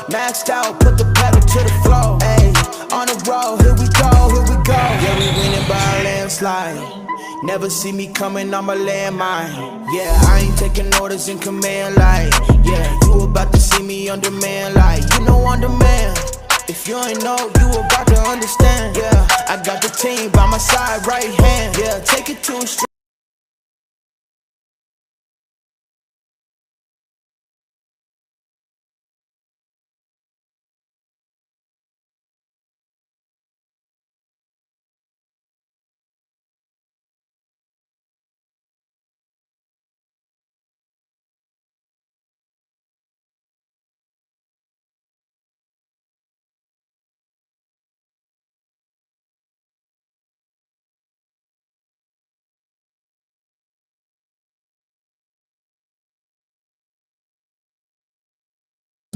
Maxed out, put the pedal to the floor. Ayy, on the road, here we go, here we go. Yeah, we winning by a landslide. Never see me coming on my landmine. Yeah, I ain't taking orders in command like. Yeah, you about to see me on demand like. You know on demand. If you ain't know, you about to understand. Yeah, I got the team by my side, right hand. Yeah, take it to a street.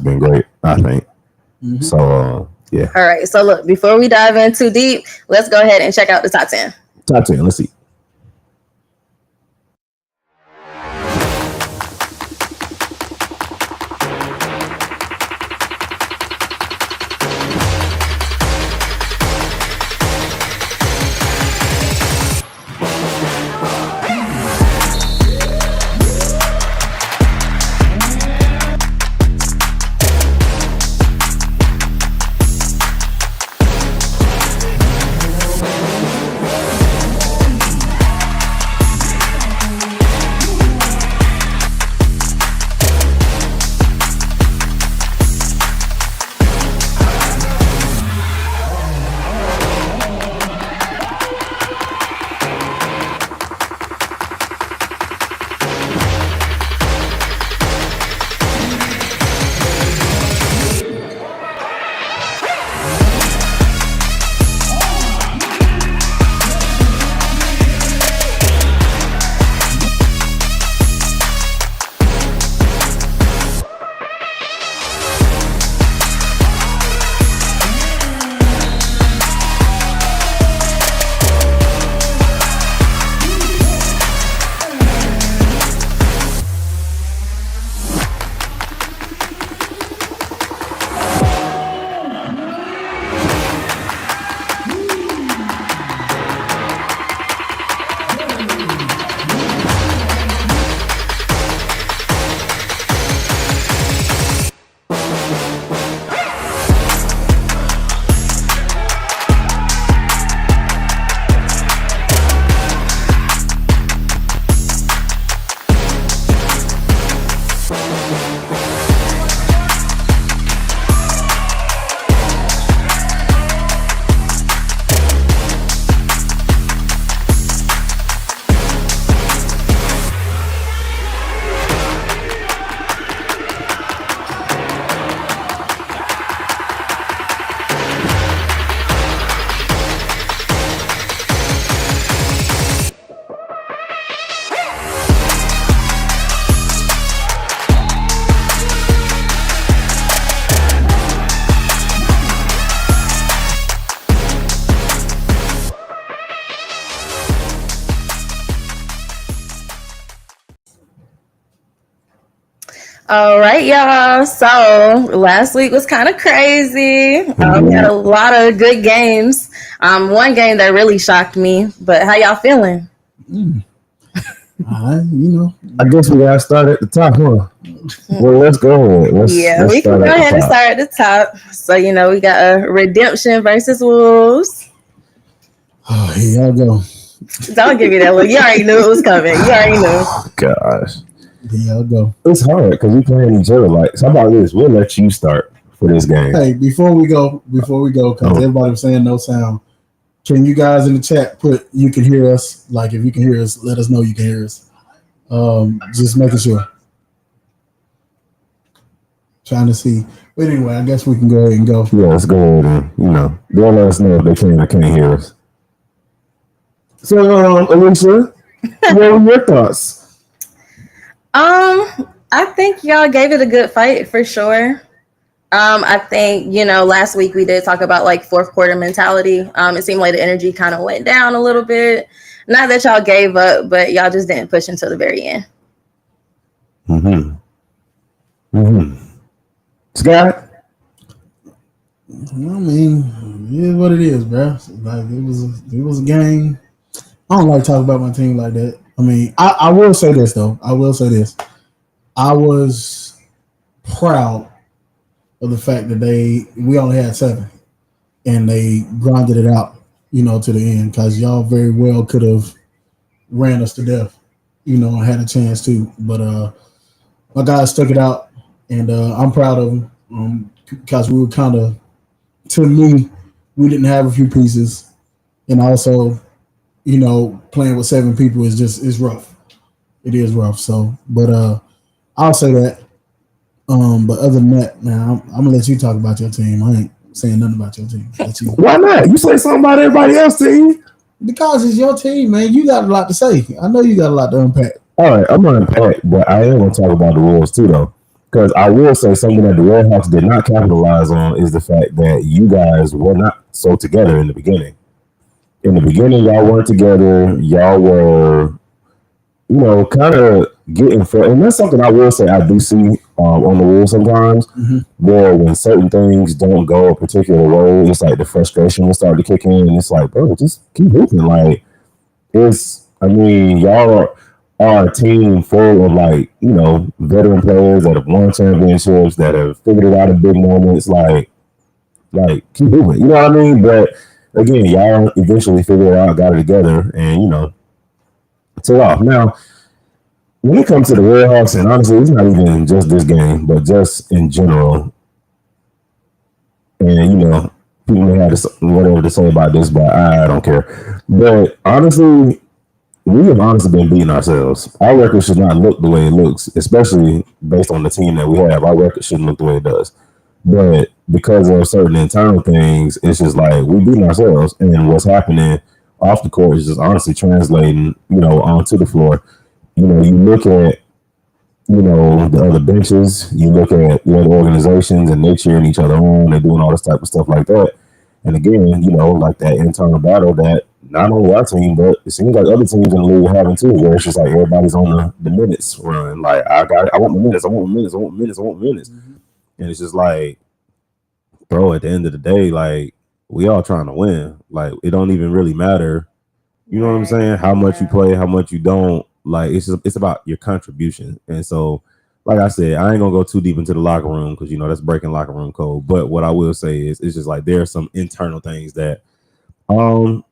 Been great, I think. So yeah. All right. So look, before we dive in too deep, let's go ahead and check out the top 10. Top 10. Let's see. All right, y'all. So last week was kind of crazy. We had a lot of good games. One game that really shocked me. But how y'all feeling? I guess we gotta start at the top, huh? Well, let's go. Let's we can go ahead and start at the top. So we got a Redemption versus Wolves. Oh, here y'all go. Don't give me that look. You already knew it was coming. You already knew. Oh, gosh. Here y'all go. It's hard because we playing each other. Like, how about this? We'll let you start for this game. Hey, before we go, because everybody was saying no sound. Can you guys in the chat put you can hear us? Like, if you can hear us, let us know you can hear us. Just making sure. Trying to see. But anyway, I guess we can go ahead and go. Yeah, let's go ahead and, they'll let us know if they can or can't hear us. So, Alicia, what were your thoughts? I think y'all gave it a good fight for sure. I think, last week we did talk about like fourth quarter mentality. It seemed like the energy kind of went down a little bit. Not that y'all gave up, but y'all just didn't push until the very end. Scott? I mean, it is what it is, bro. Like it was a game. I don't like talking about my team like that. I mean, I will say this though. I will say this. I was proud of the fact that we only had 7 and they grinded it out, to the end because y'all very well could have ran us to death, and had a chance to. But my guys stuck it out, and I'm proud of them because we were kind of, to me, we didn't have a few pieces, and also, playing with 7 people is rough. It is rough. So, but I'll say that. But other than that, man, I'm gonna let you talk about your team. I ain't saying nothing about your team. That's you. Why not? You say something about everybody else's team. Because it's your team, man. You got a lot to say. I know you got a lot to unpack. All right, I'm gonna unpack, but I am gonna talk about the Wolves too, though, because I will say something that the Redhawks did not capitalize on is the fact that you guys were not so together in the beginning. In the beginning, y'all weren't together. Y'all were, kind of getting for, and that's something I will say I do see on the Wolves sometimes, where when certain things don't go a particular way, it's like the frustration will start to kick in, and it's like, bro, just keep hooping. Like, I mean, y'all are a team full of veteran players that have won championships, that have figured it out in big moments. Like keep moving. You know what I mean? But again, y'all eventually figured it out, got it together, and took off. Now, when it comes to the Redhawks, and honestly, it's not even just this game, but just in general, and people may have whatever to say about this, but I don't care. But honestly, we have honestly been beating ourselves. Our record should not look the way it looks, especially based on the team that we have. Our record shouldn't look the way it does. But because of certain internal things, it's just like we beating ourselves, and what's happening off the court is just honestly translating, onto the floor. You look at, the other benches, you look at the other organizations, and they're cheering each other on, they're doing all this type of stuff like that. And again, like that internal battle that not only our team, but it seems like other teams in the league are having too, where it's just like everybody's on the minutes run. Like, I want my minutes, I want my minutes, I want my minutes, I want my minutes. And it's just like, bro, at the end of the day, like, we all trying to win. Like, it don't even really matter. You know what I'm saying? How much you play, how much you don't. Like, it's about your contribution. And so, like I said, I ain't gonna go too deep into the locker room because that's breaking locker room code. But what I will say is, it's just like there are some internal things that, we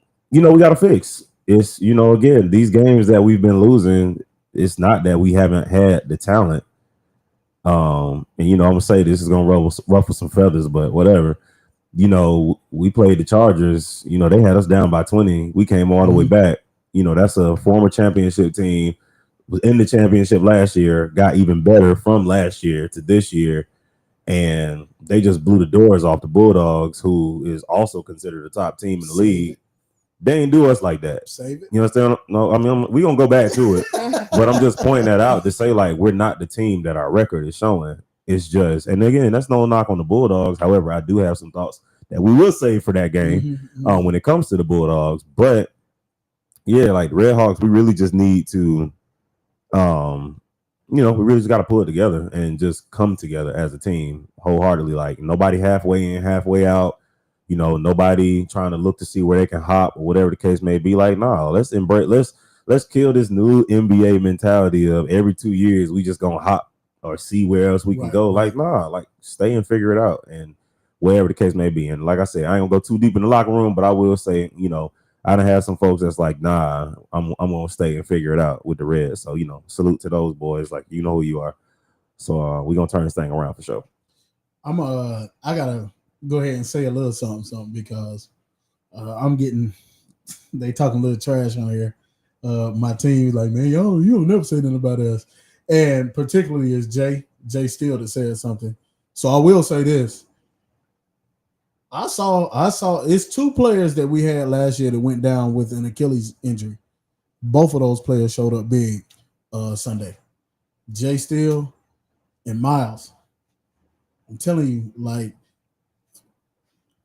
gotta fix. It's again, these games that we've been losing, it's not that we haven't had the talent. And I'm gonna say this is gonna ruffle some feathers, but whatever. We played the Chargers. They had us down by 20. We came all the way back. That's a former championship team. Was in the championship last year. Got even better from last year to this year, and they just blew the doors off the Bulldogs, who is also considered a top team in the league. They ain't do us like that. Save it. You understand? No, I mean, we're gonna go back to it, but I'm just pointing that out to say, like, we're not the team that our record is showing. It's just, and again, that's no knock on the Bulldogs. However, I do have some thoughts that we will save for that game when it comes to the Bulldogs. But yeah, like the Redhawks, we really just need to, we really just got to pull it together and just come together as a team wholeheartedly. Like, nobody halfway in, halfway out. Nobody trying to look to see where they can hop or whatever the case may be. Like, no, let's kill this new NBA mentality of every 2 years we just gonna hop or see where else we can go. Like, nah, like, stay and figure it out, and wherever the case may be. And like I said, I ain't gonna go too deep in the locker room, but I will say, I done had some folks that's like, nah, I'm gonna stay and figure it out with the Reds. So, salute to those boys. Like, you know who you are. So we're gonna turn this thing around for sure. I gotta go ahead and say a little something because I'm getting, they talking a little trash on here. My team is like, man, you don't never say nothing about us. And particularly is Jay Steele that said something. So I will say this. I saw it's 2 players that we had last year that went down with an Achilles injury. Both of those players showed up big Sunday. Jay Steele and Miles. I'm telling you, like,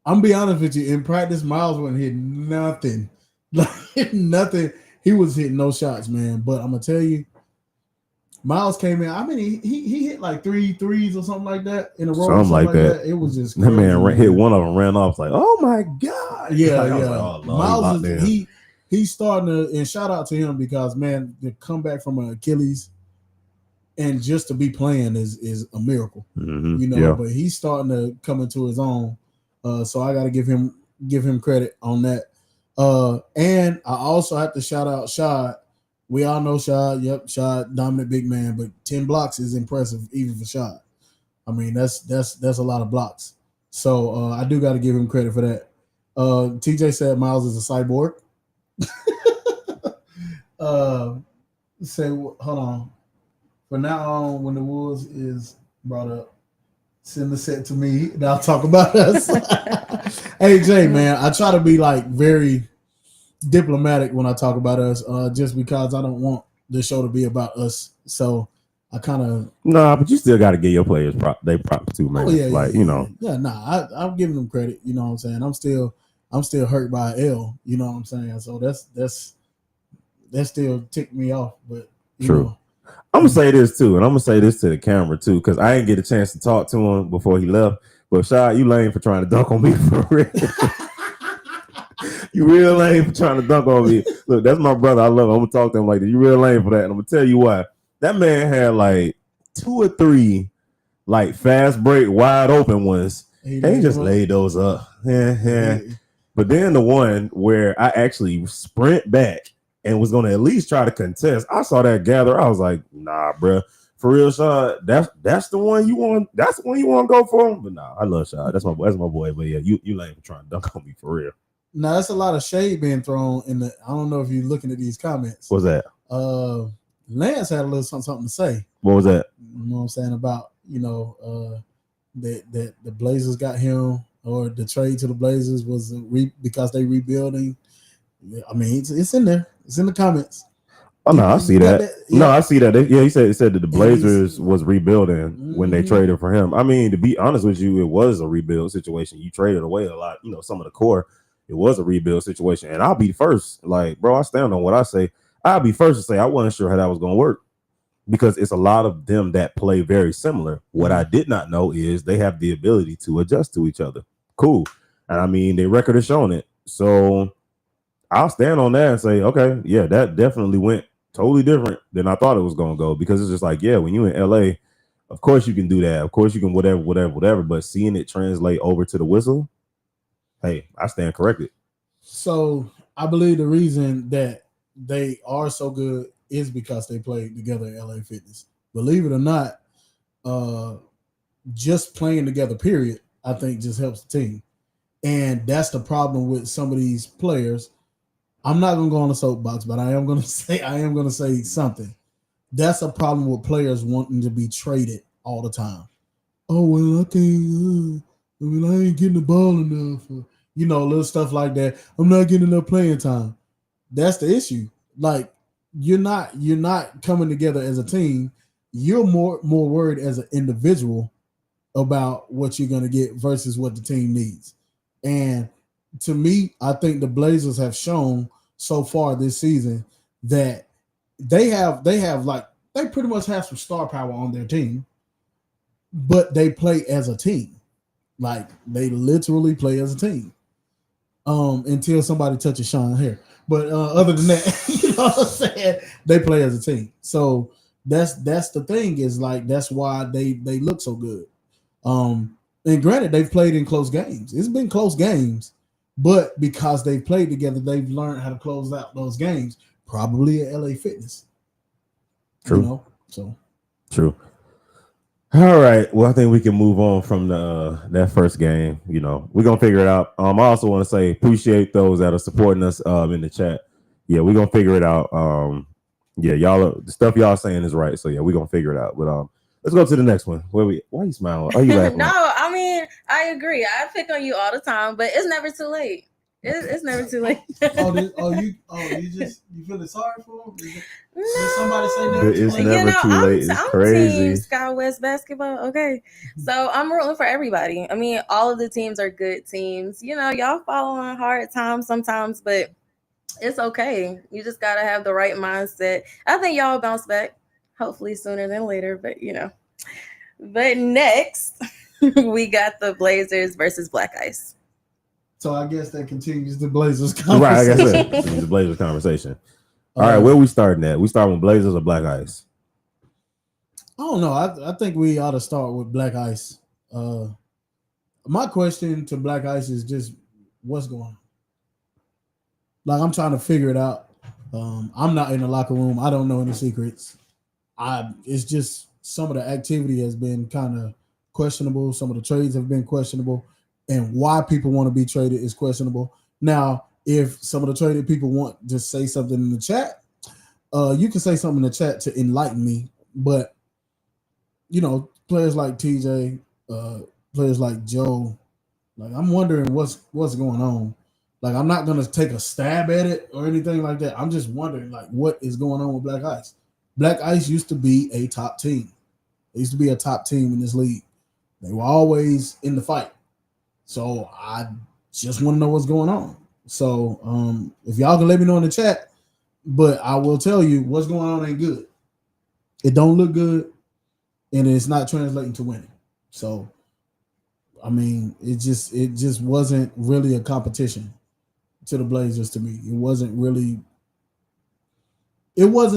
I'm gonna be honest with you. In practice, Miles wasn't hitting nothing. Like, nothing. He was hitting no shots, man. But I'm gonna tell you, Miles came in. I mean, he hit like 3 threes or something like that in a row. Something like that. It was just that crazy, man hit one of them, ran off like, oh my god. Yeah, like, I yeah. was like, oh, Lord, Miles he is he's starting to, and shout out to him because man, the comeback from an Achilles and just to be playing is a miracle. Mm-hmm. You know, Yeah. but he's starting to come into his own. So I got to give him credit on that. And I also have to shout out Shad. We all know Shad. Yep, Shad, dominant big man, but 10 blocks is impressive even for Shad. I mean, that's a lot of blocks. So I do got to give him credit for that. TJ said Miles is a cyborg. Hold on. From now on, when the Wolves is brought up, send the set to me and I'll talk about us. Hey Jay, man, I try to be like very diplomatic when I talk about us, just because I don't want the show to be about us. So I kind of but you still got to give your players props too, man. I'm giving them credit. You know what I'm saying? I'm still hurt by L. You know what I'm saying? So that still ticked me off. But True. know. I'm gonna say this too, and I'm gonna say this to the camera too, because I didn't get a chance to talk to him before he left. But Shad, you lame for trying to dunk on me for real. You real lame for trying to dunk on me. Look, that's my brother. I love him. I'm gonna talk to him like that. You real lame for that. And I'm gonna tell you why. That man had like 2 or 3 like fast break wide open ones. He just laid those up. Yeah. But then the one where I actually sprint back and was gonna at least try to contest, I saw that gather. I was like, nah, bro. For real, Shad, that's the one you want. That's the one you want to go for. But nah, I love Shad. That's my boy. But yeah, you lame for trying to dunk on me for real. Now that's a lot of shade being thrown in the. I don't know if you're looking at these comments. What's that? Lance had a little something to say. What was that? You know what I'm saying about that the Blazers got him, or the trade to the Blazers was because they rebuilding. I mean, it's in there. It's in the comments. Oh no, I see that. No, I see that. He said that the Blazers was rebuilding when they traded for him. I mean, to be honest with you, it was a rebuild situation. You traded away a lot, some of the core. It was a rebuild situation, and I'll be first. Like, bro, I stand on what I say. I'll be first to say I wasn't sure how that was going to work because it's a lot of them that play very similar. What I did not know is they have the ability to adjust to each other. Cool, and I mean, their record is showing it. So I'll stand on that and say, okay, yeah, that definitely went totally different than I thought it was going to go, because it's just like, yeah, when you're in LA, of course you can do that. Of course you can whatever. But seeing it translate over to the whistle, hey, I stand corrected. So I believe the reason that they are so good is because they played together at LA Fitness. Believe it or not, just playing together, period, I think just helps the team. And that's the problem with some of these players. I'm not gonna go on the soapbox, but I am gonna say something. That's a problem with players wanting to be traded all the time. Oh well, I ain't getting the ball enough, or, little stuff like that. I'm not getting enough playing time. That's the issue. Like you're not coming together as a team. You're more worried as an individual about what you're gonna get versus what the team needs. And to me, I think the Blazers have shown so far this season that they pretty much have some star power on their team, but they play as a team. Like they literally play as a team. Until somebody touches Sean hair. But other than that, you know what I'm saying? They play as a team. So that's the thing, is like that's why they look so good. And granted, they've played in close games. It's been close games, but because they've played together, they've learned how to close out those games. Probably at LA Fitness. True. So true. All right. Well, I think we can move on from that first game. We're gonna figure it out. I also want to say appreciate those that are supporting us in the chat. Yeah, we're gonna figure it out. Yeah, the stuff y'all saying is right. So yeah, we're gonna figure it out. But let's go to the next one. Why are you smiling? Are you laughing? No, I mean, I agree. I pick on you all the time, but it's never too late. It's never too late. You feeling sorry for him? Did somebody say that? It's never too late. It's crazy. Team Sky West basketball. Okay, so I'm rooting for everybody. I mean, all of the teams are good teams. Y'all following hard times sometimes, but it's okay. You just gotta have the right mindset. I think y'all bounce back. hopefully sooner than later, but But next, we got the Blazers versus Black Ice. So I guess that continues the Blazers Right, like I conversation. said, it's the Blazers conversation. All right, where we starting at? We starting with Blazers or Black Ice? I don't know. I think we ought to start with Black Ice. My question to Black Ice is just what's going on? Like, I'm trying to figure it out. I'm not in the locker room. I don't know any secrets. It's just some of the activity has been kind of questionable. Some of the trades have been questionable, and why people want to be traded is questionable. Now, if some of the traded people want to say something in the chat, you can say something in the chat to enlighten me. But players like TJ, players like Joe, like I'm wondering what's going on. Like, I'm not gonna take a stab at it or anything like that. I'm just wondering, like, what is going on with Black Ice? Black Ice used to be a top team. They used to be a top team in this league. They were always in the fight. So I just want to know what's going on. So if y'all can let me know in the chat, but I will tell you what's going on ain't good. It don't look good, and it's not translating to winning. So, I mean, it just wasn't really a competition to the Blazers to me. It wasn't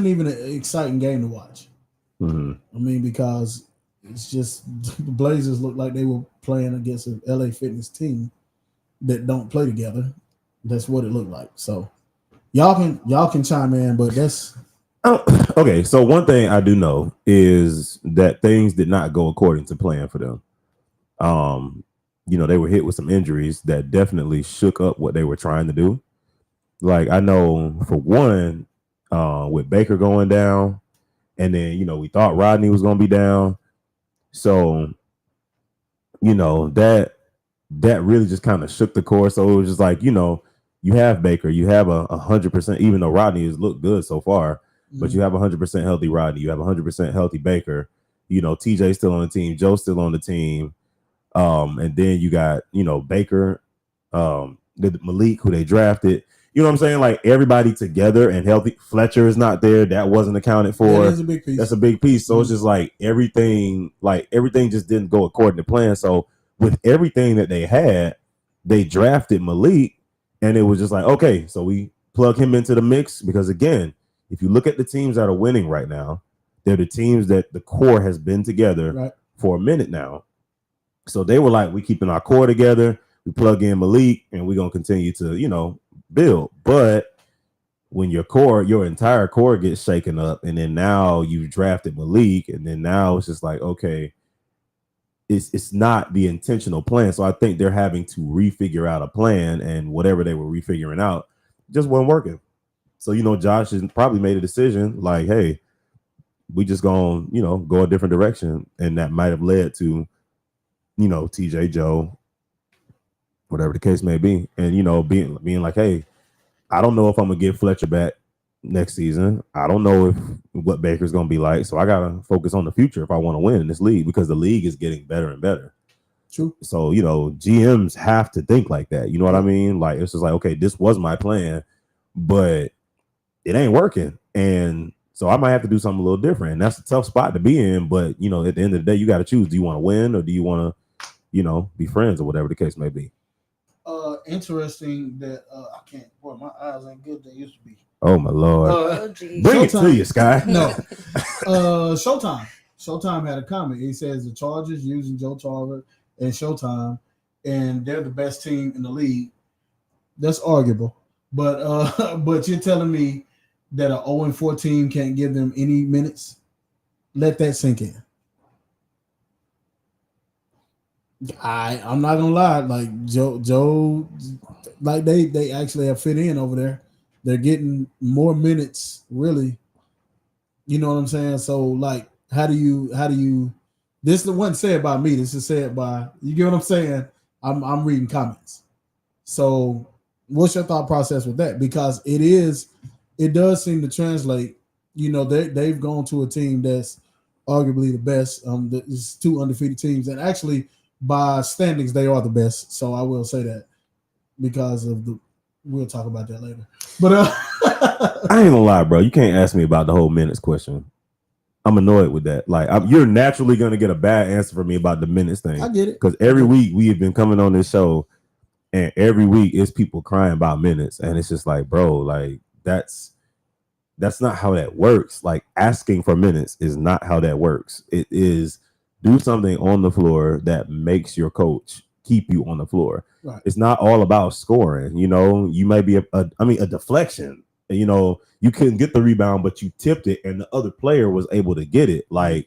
even an exciting game to watch. Mm-hmm. I mean, because it's just the Blazers looked like they were playing against an LA Fitness team that don't play together. That's what it looked like. So y'all can chime in, but that's okay. So one thing I do know is that things did not go according to plan for them. They were hit with some injuries that definitely shook up what they were trying to do. Like, I know for one, with Baker going down, and then we thought Rodney was going to be down. So, that really just kind of shook the core. So it was just like, you have Baker, you have 100%, even though Rodney has looked good so far, but you have 100% healthy Rodney, you have 100% healthy Baker. TJ's still on the team, Joe's still on the team. And then you got, Baker, Malik, who they drafted. You know what I'm saying? Like, everybody together and healthy. Fletcher is not there. That wasn't accounted for. That's a big piece. That's a big piece. So it's just like everything just didn't go according to plan. So with everything that they had, they drafted Malik, and it was just like, okay, so we plug him into the mix. Because again, if you look at the teams that are winning right now, they're the teams that the core has been together for a minute now. So they were like, we keeping our core together. We plug in Malik, and we're going to continue to, build. But when your entire core gets shaken up, and then now you've drafted Malik, and then now it's just like, okay, it's not the intentional plan. So I think they're having to refigure out a plan, and whatever they were refiguring out just wasn't working. So, Josh has probably made a decision like, hey, we just going to, go a different direction. And that might have led to, TJ, Joe, whatever the case may be. And, being like, hey, I don't know if I'm going to get Fletcher back next season. I don't know what Baker's going to be like. So I got to focus on the future if I want to win in this league, because the league is getting better and better. True. So, GMs have to think like that. You know what I mean? Like, it's just like, okay, this was my plan, but it ain't working. And so I might have to do something a little different. And that's a tough spot to be in. But, at the end of the day, you got to choose. Do you want to win, or do you want to, be friends, or whatever the case may be? Interesting that I can't. Boy, my eyes ain't good. They used to be. Oh my Lord! Bring it to you, Sky. No. Showtime had a comment. He says the Chargers using Joe Tarver and Showtime, and they're the best team in the league. That's arguable, but you're telling me that an 0-4 team can't give them any minutes? Let that sink in. I'm not gonna lie, like Joe, like they actually have fit in over there. They're getting more minutes, really. You know what I'm saying? So, like, how do you? This wasn't said by me. This is said by, you get what I'm saying? I'm reading comments. So, what's your thought process with that? Because it does seem to translate. They've gone to a team that's arguably the best. There's two undefeated teams, and actually, by standings, they are the best. So I will say that because of we'll talk about that later. But I ain't gonna lie, bro. You can't ask me about the whole minutes question. I'm annoyed with that. Like, you're naturally going to get a bad answer from me about the minutes thing. I get it. Because every week we have been coming on this show, and every week it's people crying about minutes, and it's just like, bro, like that's not how that works. Like, asking for minutes is not how that works. It is do something on the floor that makes your coach keep you on the floor. Right. It's not all about scoring. You know, you may be a deflection. You know, you couldn't get the rebound, but you tipped it, and the other player was able to get it. Like,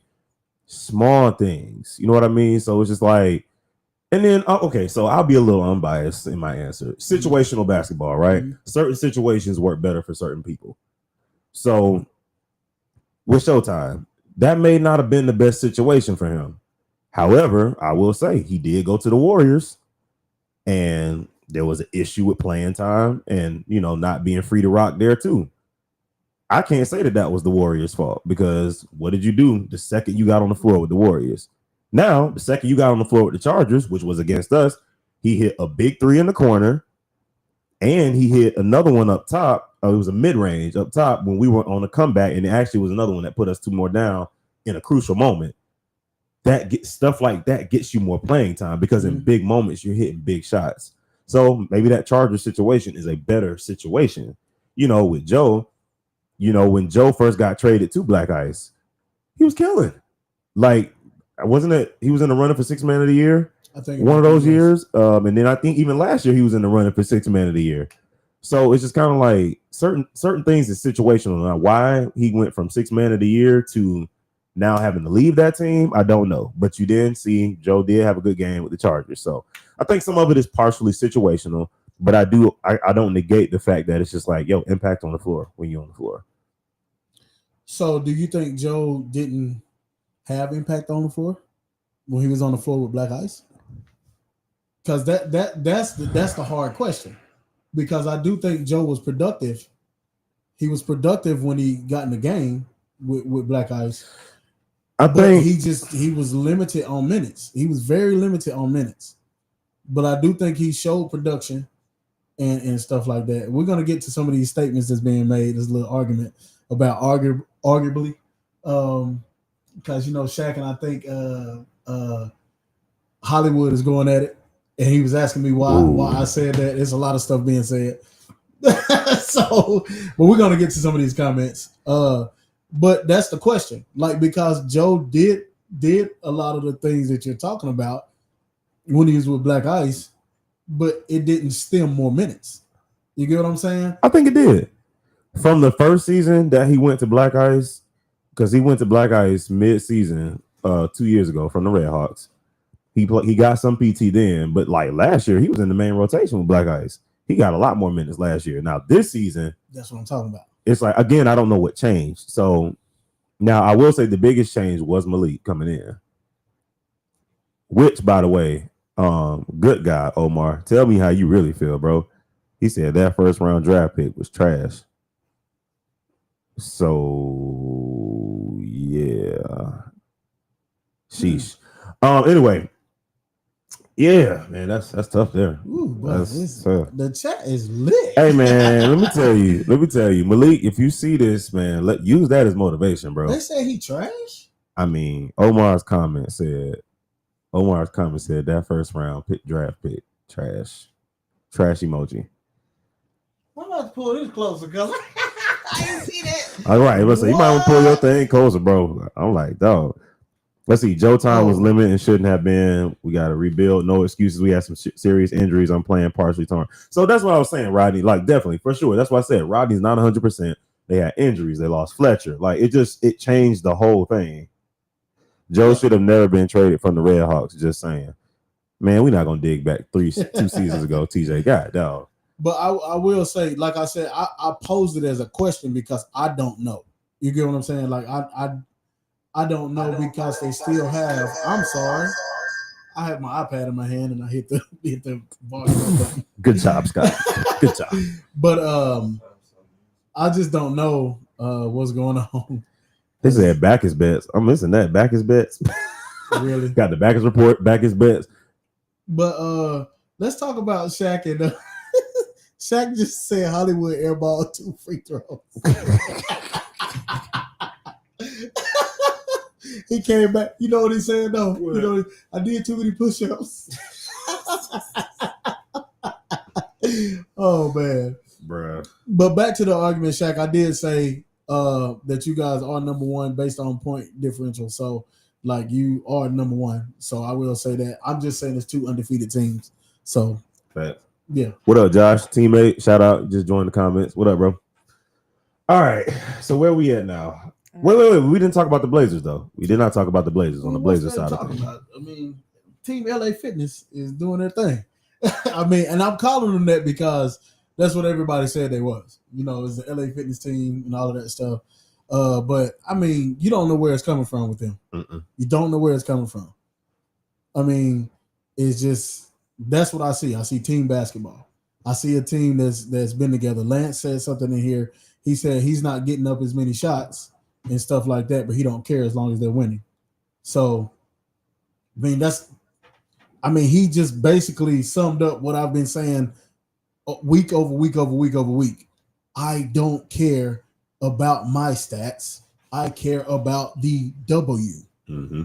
small things. You know what I mean? So it's just like, and then okay, so I'll be a little unbiased in my answer. Situational basketball, right? Mm-hmm. Certain situations work better for certain people. So with Showtime, that may not have been the best situation for him. However, I will say he did go to the Warriors, and there was an issue with playing time and, you know, not being free to rock there too. I can't say that was the Warriors' fault, because what did you do the second you got on the floor with the Warriors? Now, the second you got on the floor with the Chargers, which was against us, he hit a big three in the corner, and he hit another one up top. It was a mid-range up top when we were on a comeback, and it actually was another one that put us 2 more down in a crucial moment. Stuff like that gets you more playing time, because in big moments you're hitting big shots. So maybe that Charger situation is a better situation. You know, with Joe, you know, when Joe first got traded to Black Ice, he was killing. Like, wasn't it? He was in the running for 6th man of the year. I think one of those years. And then I think even last year he was in the running for 6th man of the year. So it's just kind of like certain things is situational. Now, why he went from 6th man of the year to now having to leave that team, I don't know. But you did see Joe did have a good game with the Chargers. So I think some of it is partially situational, but I don't negate the fact that it's just like, yo, impact on the floor when you're on the floor. So do you think Joe didn't have impact on the floor when he was on the floor with Black Ice? Because that's the hard question. Because I do think Joe was productive. He was productive when he got in the game with Black Ice. I think he was limited on minutes. He was very limited on minutes. But I do think he showed production and stuff like that. We're gonna get to some of these statements that's being made. There's a little argument about arguably. Because, you know, Shaq and I think Hollywood is going at it, and he was asking me why I said that. There's a lot of stuff being said. So, but we're gonna get to some of these comments. But that's the question, like, because Joe did a lot of the things that you're talking about when he was with Black Ice, but it didn't stem more minutes. You get what I'm saying? I think it did. From the first season that he went to Black Ice, because he went to Black Ice mid-season 2 years ago from the Red Hawks. He got some PT then, but like last year, he was in the main rotation with Black Ice. He got a lot more minutes last year. Now this season, that's what I'm talking about. It's like, again, I don't know what changed. So now I will say the biggest change was Malik coming in. Which, by the way, good guy, Omar. Tell me how you really feel, bro. He said that first round draft pick was trash. So yeah. Sheesh. Anyway. Yeah, man, that's tough there. Ooh, that's tough. The chat is lit. Hey man, let me tell you, Malik, if you see this, man, use that as motivation, bro. They say he trash. I mean, Omar's comment said that first round draft pick trash emoji. I'm about to pull this closer because I didn't see that. All right, let's say you might want to pull your thing closer, bro. I'm like, dog. Let's see. Joe time was limited and shouldn't have been. We got to rebuild. No excuses. We had some serious injuries. I'm playing partially torn. So that's what I was saying, Rodney. Like, definitely, for sure. That's why I said Rodney's not 100%. They had injuries. They lost Fletcher. Like, it changed the whole thing. Joe should have never been traded from the Red Hawks. Just saying. Man, we're not going to dig back 2 seasons ago, TJ. God, dog. But I will say, like I said, I posed it as a question because I don't know. You get what I'm saying? Like, I don't know because they still have. I'm sorry. I have my iPad in my hand and I hit the volume button. Good job, Scott. Good job. But I just don't know what's going on. They said Backus bets. I'm missing that. Backus bets. Really? Got the Backus report. Backus bets. But let's talk about Shaq and Shaq just said Hollywood airball 2 free throws. He came back. You know what he said though? What? You know, I did too many push-ups. Oh man. Bruh. But back to the argument, Shaq. I did say that you guys are number one based on point differential. So like you are number one. So I will say that. I'm just saying it's two undefeated teams. So Facts. yeah. What up, Josh? Teammate, shout out. Just joined the comments. What up, bro? All right. So where we at now? Wait. We didn't talk about the Blazers though. We did not talk about the Blazers on the Blazers side of things. I mean, Team LA Fitness is doing their thing. I mean, and I'm calling them that because that's what everybody said they was. You know, it's the LA Fitness team and all of that stuff. But I mean, you don't know where it's coming from with them. Mm-mm. You don't know where it's coming from. I mean, it's just that's what I see. I see team basketball. I see a team that's been together. Lance said something in here. He said he's not getting up as many shots and stuff like that, but he don't care as long as they're winning. So, I mean, he just basically summed up what I've been saying week over week over week over week. I don't care about my stats. I care about the W. Mm-hmm.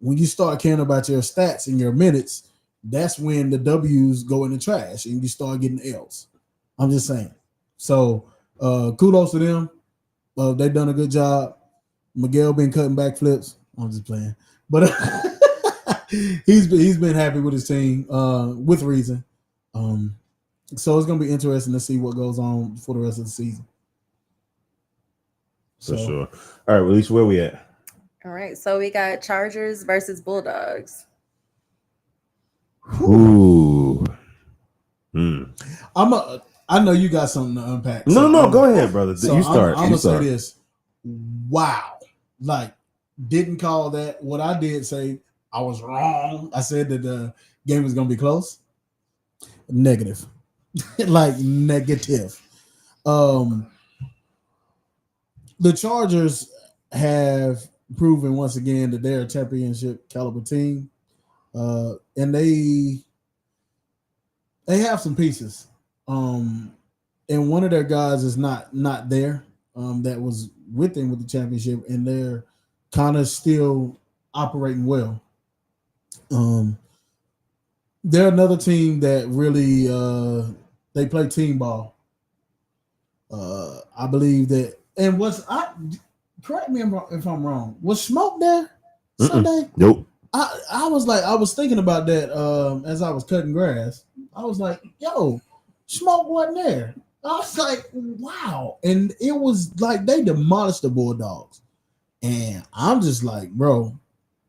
When you start caring about your stats and your minutes, that's when the W's go in the trash and you start getting L's. I'm just saying. So kudos to them. They've done a good job. Miguel been cutting back flips. I'm just playing. But he's been happy with his team with reason. So it's going to be interesting to see what goes on for the rest of the season. For sure. All right, Alicia, where we at? All right, so we got Chargers versus Bulldogs. Ooh. I know you got something to unpack. No, go ahead, brother. So you start. I'm gonna say this. Wow. Like, didn't call that. What I did say, I was wrong. I said that the game was gonna be close. Negative. Like negative. The Chargers have proven once again that they're a championship caliber team. And they have some pieces. And one of their guys is not there. That was with them with the championship, and they're kind of still operating well. They're another team that really they play team ball. I believe that, and correct me if I'm wrong. Was Smoke there Sunday? Nope. I was thinking about that as I was cutting grass. I was like, yo, Smoke wasn't there. I was like, wow. And it was like they demolished the Bulldogs. And I'm just like, bro,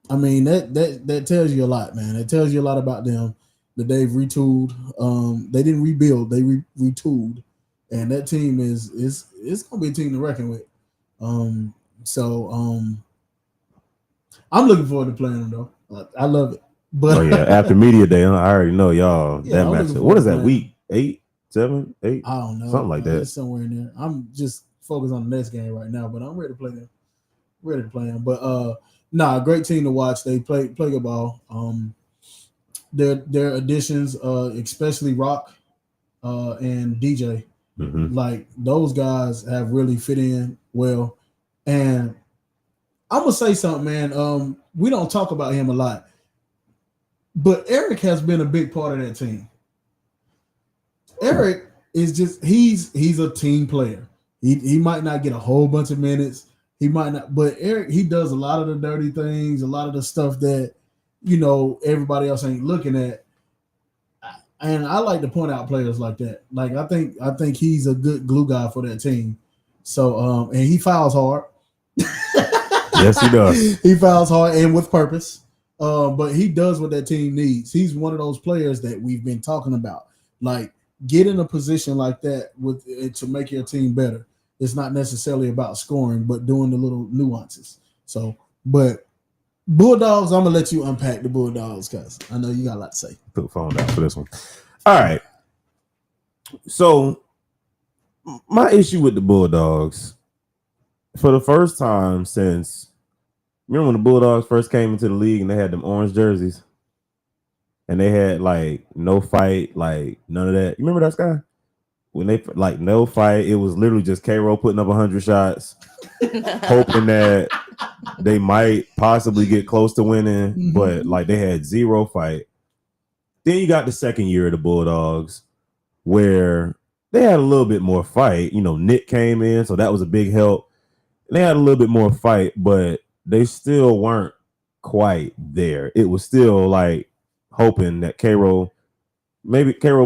I mean, that tells you a lot, man. It tells you a lot about them, that they've retooled. They didn't rebuild, they retooled. And that team it's gonna be a team to reckon with. So I'm looking forward to playing them though. I love it. But after media day, I already know y'all Yeah, that match. What is that, week 8, 7, 8? I don't know. Something like that. It's somewhere in there. I'm just focused on the next game right now, but I'm ready to play them. But great team to watch. They play good ball. Their additions, especially Rock and DJ, like those guys have really fit in well. And I'm gonna say something, man. We don't talk about him a lot, but Eric has been a big part of that team. Eric is just he's a team player. He might not get a whole bunch of minutes. He might not, but Eric, he does a lot of the dirty things, a lot of the stuff that, you know, everybody else ain't looking at. And I like to point out players like that. Like I think he's a good glue guy for that team. So and he fouls hard. Yes, he does. He fouls hard and with purpose. But he does what that team needs. He's one of those players that we've been talking about. Like, get in a position like that with to make your team better. It's not necessarily about scoring, but doing the little nuances. So, but Bulldogs, I'm gonna let you unpack the Bulldogs because I know you got a lot to say. Put the phone down for this one. All right. So my issue with the Bulldogs, for the first time since, remember when the Bulldogs first came into the league and they had them orange jerseys and they had like no fight, like none of that. You remember that, Sky? When they like no fight, it was literally just K-Roll putting up 100 shots, hoping that They might possibly get close to winning, Mhm. but like they had zero fight. Then you got the second year of the Bulldogs where they had a little bit more fight. You know, Nick came in, so that was a big help. They had a little bit more fight, but they still weren't quite there. It was still like hoping that Cairo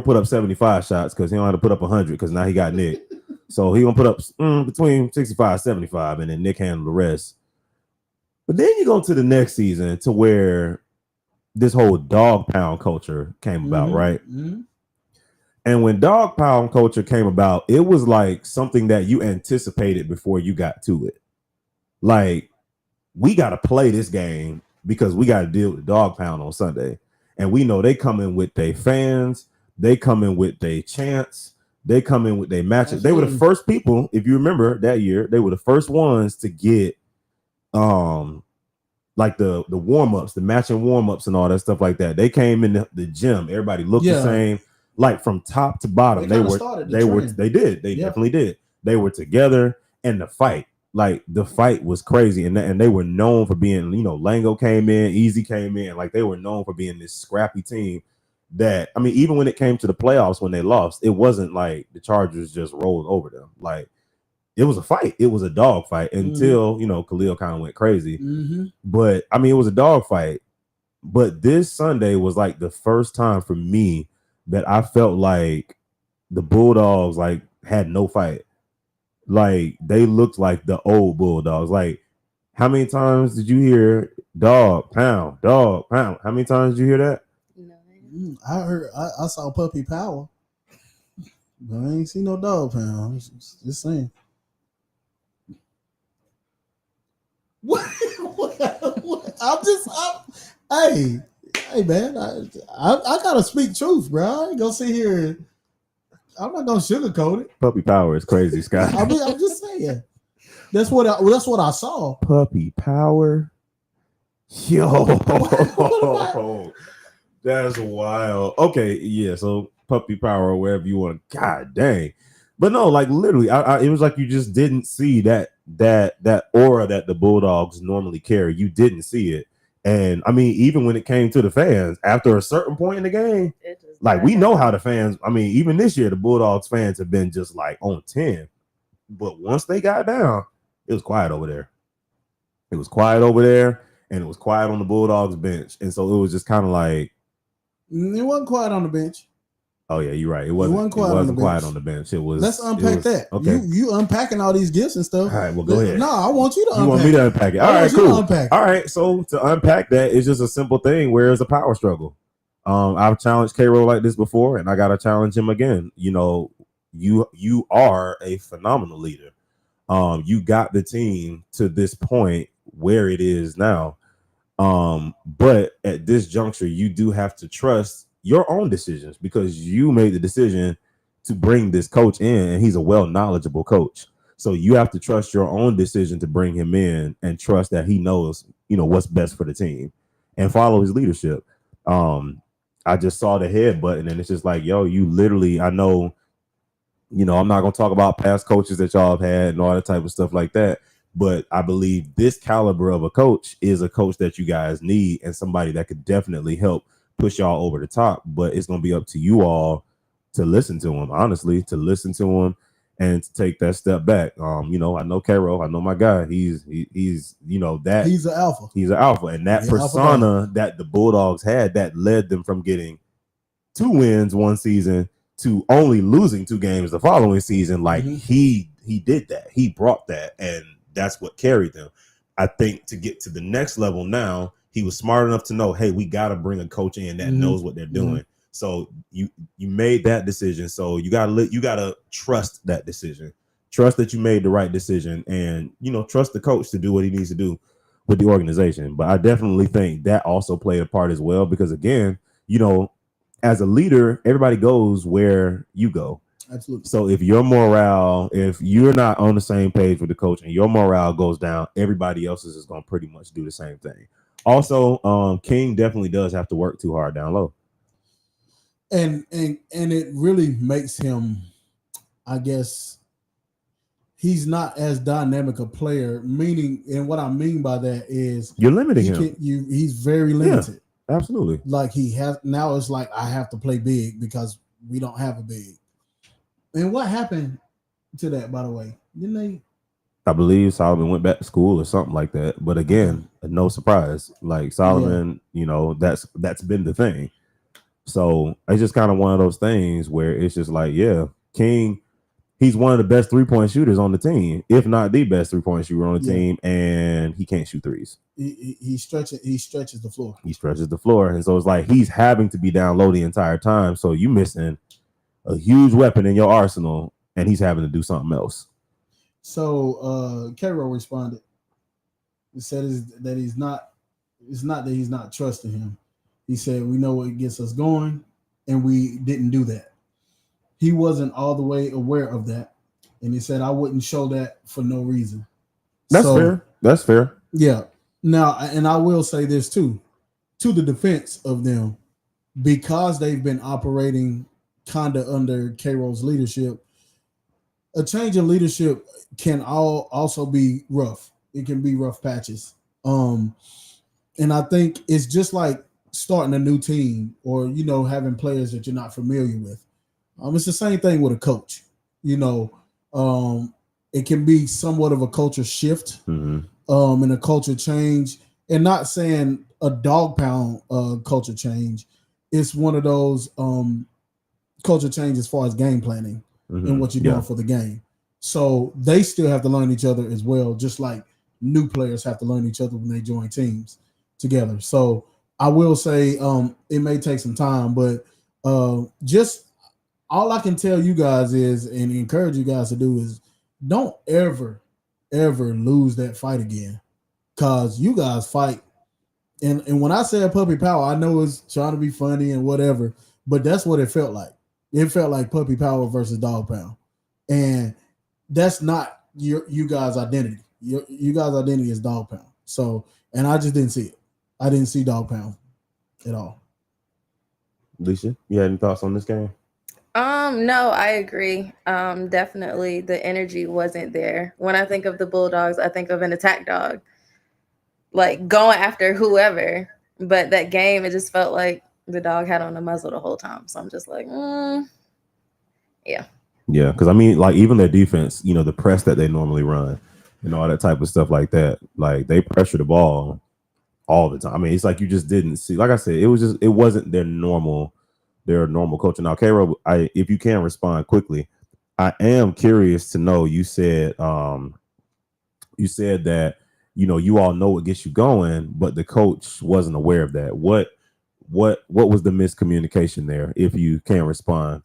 put up 75 shots because he don't have to put up 100 because now he got Nick. So he gonna put up between 65 75, and then Nick handled the rest. But then you go to the next season to where this whole dog pound culture came about, Mhm. right? Mhm. And when dog pound culture came about, it was like something that you anticipated before you got to it. Like, we got to play this game because we got to deal with dog pound on Sunday. And we know they come in with their fans, they come in with their chants, they come in with their matches. They were the Absolutely. first people, if you remember that year, they were the first ones to get like the warm-ups, the matching warm-ups and all that stuff like that. They came in the gym, everybody looked the Yeah. same, like from top to bottom. They kinda started the trend. They Yeah. definitely did. They were together, and the fight was crazy, and they were known for being, you know, Lango came in, Easy came in, like they were known for being this scrappy team that, I mean, even when it came to the playoffs when they lost, it wasn't like the Chargers just rolled over them. Like, it was a fight. It was a dog fight until, you know, Khalil kind of went crazy. Mhm. But I mean, it was a dog fight. But this Sunday was like the first time for me that I felt like the Bulldogs like had no fight. Like, they looked like the old Bulldogs. Like, how many times did you hear dog pound, dog pound? How many times did you hear that? I saw puppy power, but I ain't seen no dog pound. Just saying. What? Hey, man, I gotta speak truth, bro. I ain't gonna sit here. I'm not gonna sugarcoat it. Puppy power is crazy, Scott. I'm just saying. That's what I saw. Puppy power. Yo. That's wild. Okay, yeah. So puppy power or wherever you want. God dang. But no, like literally, it was like you just didn't see that aura that the Bulldogs normally carry. You didn't see it. And I mean, even when it came to the fans, after a certain point in the game, like we know how the fans, I mean, even this year, the Bulldogs fans have been just like on 10. But once they got down, it was quiet over there. It was quiet over there, and it was quiet on the Bulldogs bench. And so it was just kind of like, it wasn't quiet on the bench. Oh yeah, you're right. It wasn't quiet on the bench. It was. Let's unpack that. Okay. You unpacking all these gifts and stuff. All right. Well, go ahead. No, I want you to. You want me to unpack it? All right. Cool. All right. So to unpack that, it's just a simple thing. Where is a power struggle? I've challenged K-Roll like this before, and I gotta challenge him again. You know, you are a phenomenal leader. You got the team to this point where it is now. But at this juncture, you do have to trust your own decisions because you made the decision to bring this coach in, and he's a knowledgeable coach. So you have to trust your own decision to bring him in and trust that he knows, you know, what's best for the team and follow his leadership. I just saw the head button, and it's just like, yo, you literally, I know, you know, I'm not going to talk about past coaches that y'all have had and all that type of stuff like that. But I believe this caliber of a coach is a coach that you guys need and somebody that could definitely help push y'all over the top. But it's going to be up to you all to listen to him, honestly, to listen to him and to take that step back. You know, I know Cairo, I know my guy. He's you know, that he's an alpha. He's an alpha. And that persona that the Bulldogs had that led them from getting 2 wins one season to only losing 2 games the following season. Like he did that. He brought that, and that's what carried them. I think to get to the next level now, he was smart enough to know, hey, we got to bring a coach in that knows what they're doing. So you made that decision. So you gotta trust that decision. Trust that you made the right decision, and you know, trust the coach to do what he needs to do with the organization. But I definitely think that also played a part as well, because again, you know, as a leader, everybody goes where you go. Absolutely. So if you're not on the same page with the coach and your morale goes down, everybody else is going to pretty much do the same thing. Also, King definitely does have to work too hard down low. And it really makes him, I guess, he's not as dynamic a player. Meaning, and what I mean by that is You're limiting him. He's very limited. Yeah, absolutely. Like he has now. It's like I have to play big because we don't have a big. And what happened to that, by the way? Didn't they? I believe Solomon went back to school or something like that. But again, no surprise. Like Solomon, that's been the thing. So it's just kind of one of those things where it's just like, yeah, King, he's one of the best 3-point shooters on the team, if not the best 3-point shooter on the team, and he can't shoot threes. He stretches the floor. He stretches the floor. And so it's like he's having to be down low the entire time. So you missing a huge weapon in your arsenal, and he's having to do something else. So K-Roll responded. He said that it's not that he's not trusting him. He said, we know what gets us going, and we didn't do that. He wasn't all the way aware of that. And he said, I wouldn't show that for no reason. That's fair. Yeah. Now, and I will say this too, to the defense of them, because they've been operating kind of under K-Roll's leadership, a change in leadership can also be rough. It can be rough patches. And I think it's just like starting a new team or, having players that you're not familiar with. It's the same thing with a coach. It can be somewhat of a culture shift and a culture change. And not saying a dog pound culture change. It's one of those culture change as far as game planning and what you're doing for the game. So they still have to learn each other as well, just like new players have to learn each other when they join teams together. So I will say it may take some time, but just all I can tell you guys is, and encourage you guys to do, is don't ever lose that fight again, because you guys fight. And when I say puppy power, I know it's trying to be funny and whatever, but that's what it felt like. It felt like puppy power versus dog pound, and that's not you guys' identity. You guys' identity is dog pound. So, and I just didn't see it. I didn't see dog pound at all. Alicia, you had any thoughts on this game? No, I agree. Definitely the energy wasn't there. When I think of the Bulldogs, I think of an attack dog, like going after whoever. But that game, it just felt like the dog had on the muzzle the whole time. So I'm just like, yeah. Yeah, because I mean, like even their defense, the press that they normally run and all that type of stuff like that, like they pressure the ball all the time. I mean, it's like you just didn't see. Like I said, it wasn't their normal culture. Now, K-Roll, if you can respond quickly, I am curious to know. You said that you all know what gets you going, but the coach wasn't aware of that. What was the miscommunication there? If you can respond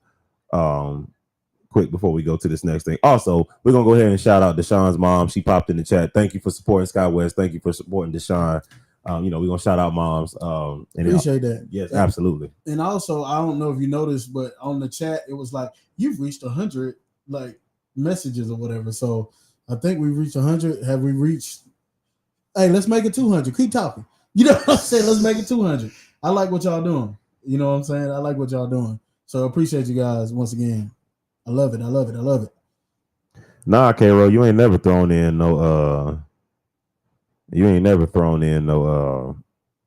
quick before we go to this next thing. Also, we're gonna go ahead and shout out Deshaun's mom. She popped in the chat. Thank you for supporting SkyWest. Thank you for supporting Deshaun. We're gonna shout out moms. And appreciate that. Yes, absolutely. And also, I don't know if you noticed, but on the chat, it was like you've reached 100 like messages or whatever. So I think we reached 100. Have we reached? Hey, let's make it 200. Keep talking. You know what I'm saying? Let's make it 200. I like what y'all doing. You know what I'm saying? I like what y'all doing. So appreciate you guys once again. I love it. Nah, K-Roll, you ain't never thrown in no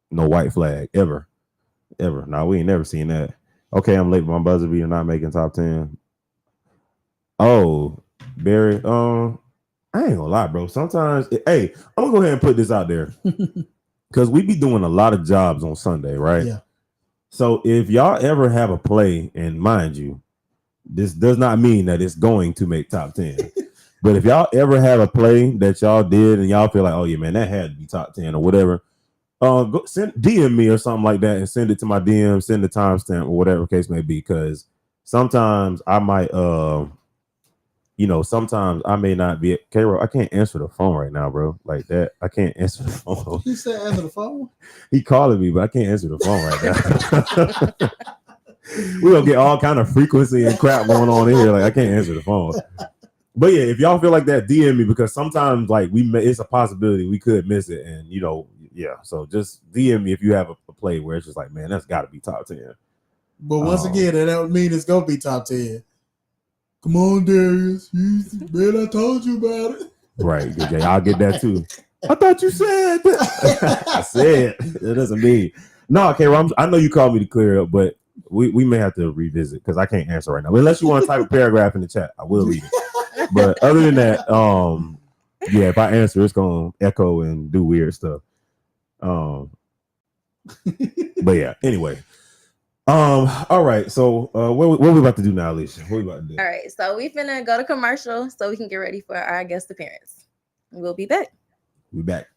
white flag ever. Nah, we ain't never seen that. Okay, I'm late with my buzzer beater, not making top 10. Oh, Barry, I ain't gonna lie, bro. Sometimes, hey, I'm gonna go ahead and put this out there because we be doing a lot of jobs on Sunday, right? Yeah. So if y'all ever have a play, and mind you, this does not mean that it's going to make top 10. But if y'all ever have a play that y'all did and y'all feel like, oh yeah, man, that had to be top 10 or whatever, go DM me or something like that and send it to my DM, send the timestamp or whatever case may be. Because sometimes I might, sometimes I may not be. K-Roll, I can't answer the phone right now, bro. Like that, I can't answer the phone. He said answer the phone? He calling me, but I can't answer the phone right now. We're gonna get all kind of frequency and crap going on in here. Like I can't answer the phone. But yeah, if y'all feel like that, DM me, because sometimes like it's a possibility we could miss it, and yeah. So just DM me if you have a play where it's just like, man, that's got to be top 10. But once again, that don't mean it's gonna be top 10. Come on, Darius. Man, I told you about it. Right. Yeah, I'll get that too. I thought you said that. I said it doesn't mean. No, okay, I know you called me to clear it up, but we may have to revisit because I can't answer right now. Unless you want to type a paragraph in the chat, I will read it. But other than that, yeah, if I answer, it's gonna echo and do weird stuff. But yeah, anyway. All right. So what we about to do now, Alicia? What we about to do? All right, so we finna go to commercial so we can get ready for our guest appearance. We'll be back. We back.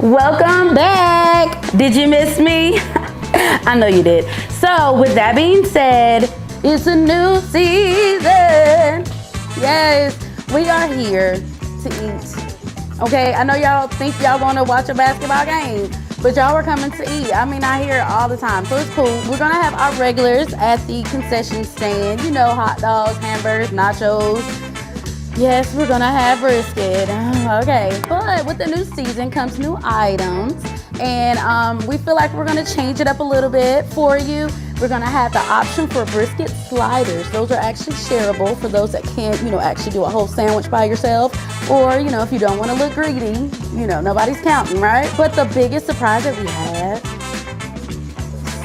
Welcome back. Did you miss me? I know you did. So with that being said, it's a new season. Yes, we are here to eat. Okay, I know y'all think y'all want to watch a basketball game, but y'all were coming to eat. I mean, I hear it all the time, so it's cool. We're gonna have our regulars at the concession stand. You know, hot dogs, hamburgers, nachos. Yes, we're gonna have brisket. Okay, but with the new season comes new items, and we feel like we're gonna change it up a little bit for you. We're gonna have the option for brisket sliders. Those are actually shareable for those that can't, actually do a whole sandwich by yourself, or if you don't want to look greedy, nobody's counting, right? But the biggest surprise that we have,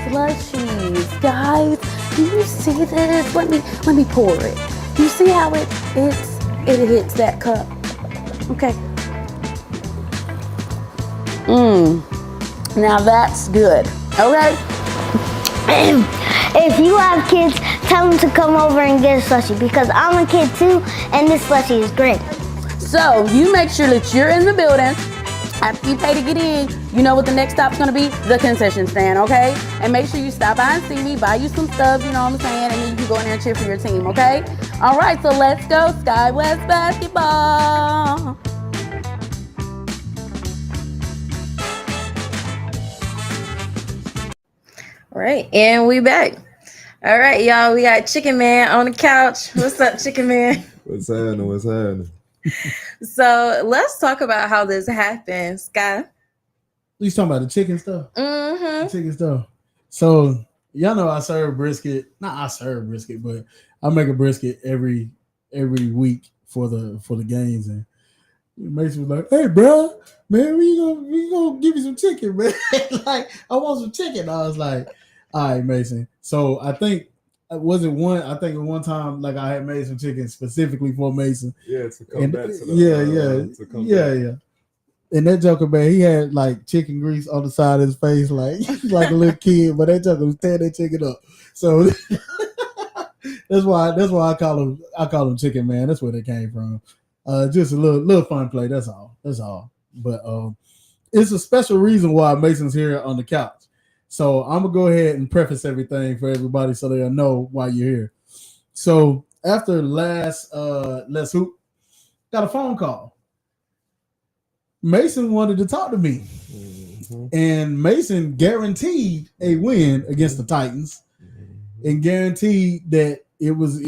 slushies, guys. Do you see this? Let me pour it. You see how it hits that cup? Okay. Now that's good. Okay. If you have kids, tell them to come over and get a slushie because I'm a kid too, and this slushie is great. So you make sure that you're in the building. After you pay to get in, you know what the next stop's gonna be? The concession stand, okay? And make sure you stop by and see me, buy you some stuff, you know what I'm saying? And then you can go in there and cheer for your team, okay? All right, so let's go Sky West basketball. All right, and we back. All right, y'all, we got Chicken Man on the couch. What's up, Chicken Man? What's happening? So let's talk about how this happened, Sky. You talking about the chicken stuff? Mm-hmm. The chicken stuff. So y'all know I serve brisket. Not I serve brisket, but I make a brisket every week for the games. And Mason was like, "Hey, bro, man, we gonna give you some chicken, man." Like, I want some chicken. I was like, "All right, Mason." So I think one time, like, I had made some chicken specifically for Mason. Yeah, to come back to the yeah. And that joker, man, he had like chicken grease on the side of his face, like like a little kid. But that joker was tearing that chicken up. So that's why I call him Chicken Man. That's where they came from. Just a little fun play. That's all. But it's a special reason why Mason's here on the couch. So I'm gonna go ahead and preface everything for everybody so they'll know why you're here. So after last Let's Hoop, got a phone call. Mason wanted to talk to me, and Mason guaranteed a win against the Titans, and guaranteed that it was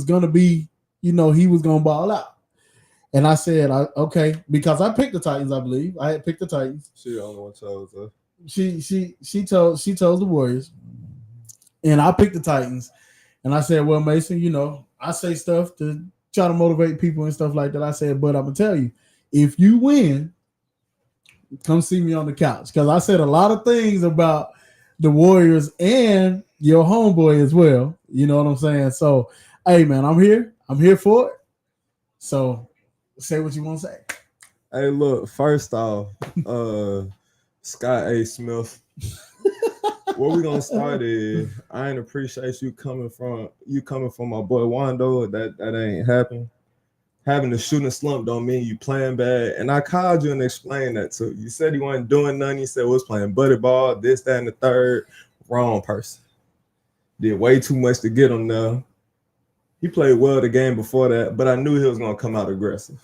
gonna be, he was gonna ball out. And I said, okay, because I picked the Titans. I believe I had picked the Titans. She the only one chose her. She chose the Warriors, and I picked the Titans. And I said, well, Mason, I say stuff to try to motivate people and stuff like that. I said, but I'm gonna tell you, if you win, come see me on the couch, because I said a lot of things about the Warriors and your homeboy as well. You know what I'm saying? So, hey, man, I'm here. I'm here for it. So, say what you want to say. Hey, look, first off, Scott A. Smith, where we gonna start is I ain't appreciate you coming from my boy Wando. That ain't happened. Having a shooting slump don't mean you playing bad. And I called you and explained that to you. You said you weren't doing nothing. You said was playing buddy ball, this, that, and the third. Wrong person. Did way too much to get him there. He played well the game before that, but I knew he was gonna come out aggressive.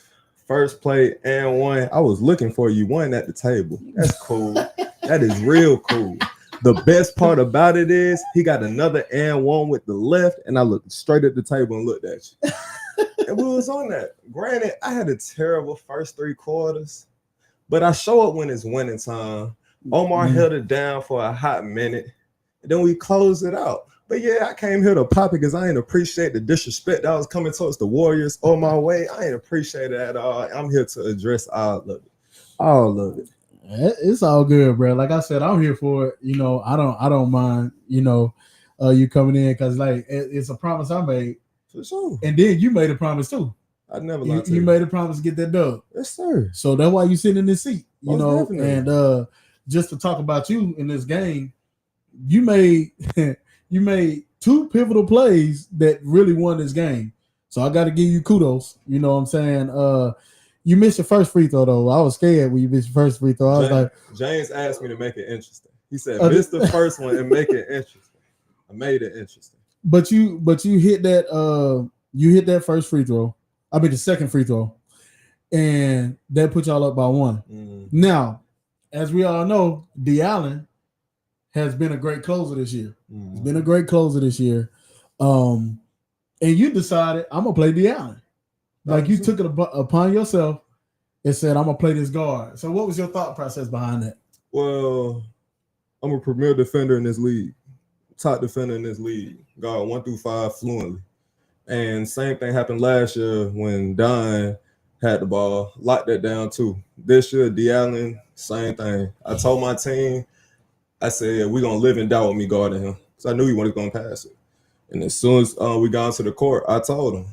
First play and one. I was looking for you. One at the table. That's cool. That is real cool. The best part about it is he got another and one with the left, and I looked straight at the table and looked at you. And we was on that. Granted, I had a terrible first 3 quarters, but I show up when it's winning time. Omar held it down for a hot minute, and then we closed it out. But yeah, I came here to pop it because I ain't appreciate the disrespect that was coming towards the Warriors on my way. I ain't appreciate it at all. I'm here to address all of it. All of it. It's all good, bro. Like I said, I'm here for it. You know, I don't mind, you know, you coming in because like it's a promise I made. For sure. And then you made a promise too. I never lied to you made a promise to get that dub. Yes, sir. So that's why you sitting in this seat, you Most know. definitely. And just to talk about you in this game, you made you made 2 pivotal plays that really won this game. So I got to give you kudos. You know what I'm saying? You missed your first free throw though. I was scared when you missed your first free throw. I was like, James asked me to make it interesting. He said, "Miss the first one and make it interesting." I made it interesting. But you hit that first free throw. I mean the second free throw, and that put y'all up by 1. Now, as we all know, D Allen has been a great closer this year. He's been a great closer this year. And you decided I'm gonna play D Allen. Like you took it upon yourself and said, I'm gonna play this guard. So what was your thought process behind that? Well, I'm a premier defender in this league, top defender in this league, guard 1 through 5 fluently. And same thing happened last year when Don had the ball, locked that down too. This year, D Allen, same thing. I told my team, I said, we're going to live and die with me guarding him. So I knew he wasn't going to pass it. And as soon as we got into the court, I told him,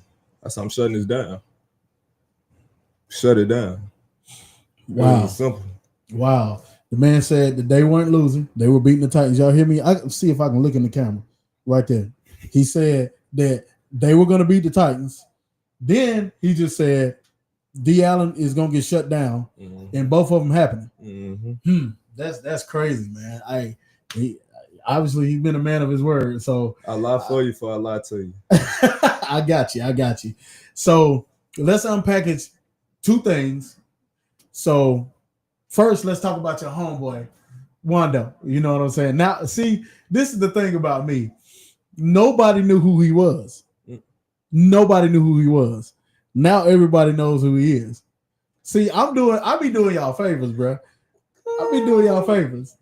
I said, I'm shutting this down. Shut it down. Wow. Simple. Wow. The man said that they weren't losing. They were beating the Titans. Y'all hear me? I can see if I can look in the camera right there. He said that they were going to beat the Titans. Then he just said D Allen is going to get shut down, and both of them happening. That's crazy, man. Obviously he's been a man of his word. So I lie for you before I lie to you. I got you. So let's unpackage 2 things. So first, let's talk about your homeboy, Wando. You know what I'm saying? Now, see, this is the thing about me. Nobody knew who he was. Nobody knew who he was. Now everybody knows who he is. See, I be doing y'all favors, bro. I be doing y'all favors.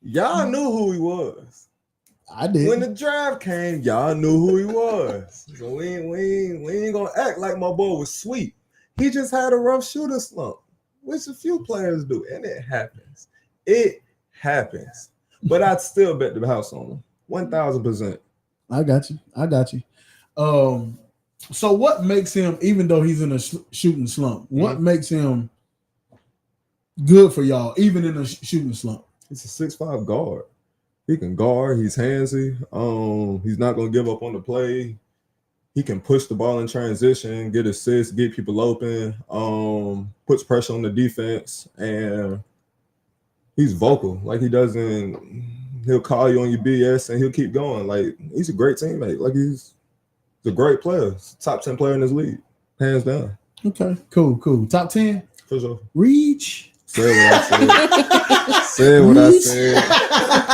Y'all knew who he was. I did. When the draft came, y'all knew who he was. So we ain't gonna act like my boy was sweet. He just had a rough shooter slump, which a few players do, and it happens. It happens. But I'd still bet the house on him, 1,000%. I got you. So what makes him, even though he's in a shooting slump, what makes him good for y'all, even in a shooting slump? He's a 6'5" guard. He can guard. He's handsy. He's not gonna give up on the play. He can push the ball in transition, get assists, get people open. Puts pressure on the defense, and he's vocal. Like he'll call you on your BS and he'll keep going. Like he's a great teammate. Like he's a great player. Top 10 player in this league, hands down. Okay, cool. Top 10 for sure. Reach. Said what I said. Said what I said.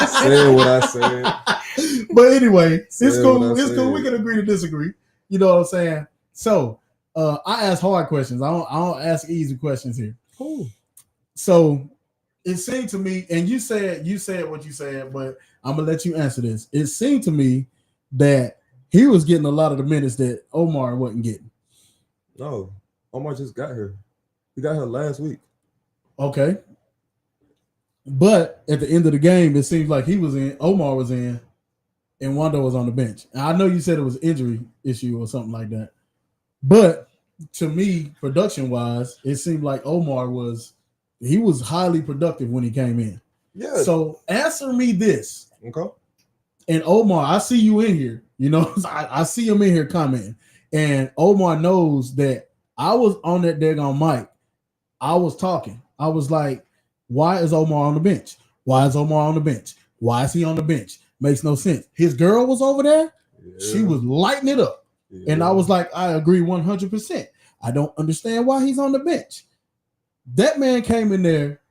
Said what I said. But anyway, it's cool. It's cool. We can agree to disagree. You know what I'm saying? So I ask hard questions. I don't ask easy questions here. Cool. So it seemed to me, and you said what you said, but I'm gonna let you answer this. It seemed to me that he was getting a lot of the minutes that Omar wasn't getting. No, Omar just got here. He got here last week. Okay. But at the end of the game, it seems like Omar was in, and Wando was on the bench. And I know you said it was an injury issue or something like that. But to me, production-wise, it seemed like Omar was highly productive when he came in. Yeah. So answer me this. Okay. And Omar, I see you in here. You know, I see him in here commenting. And Omar knows that I was on that daggone mic. I was talking. I was like, why is Omar on the bench? Why is Omar on the bench? Why is he on the bench? Makes no sense. His girl was over there. Yeah. She was lighting it up. Yeah. And I was like, I agree 100%. I don't understand why he's on the bench. That man came in there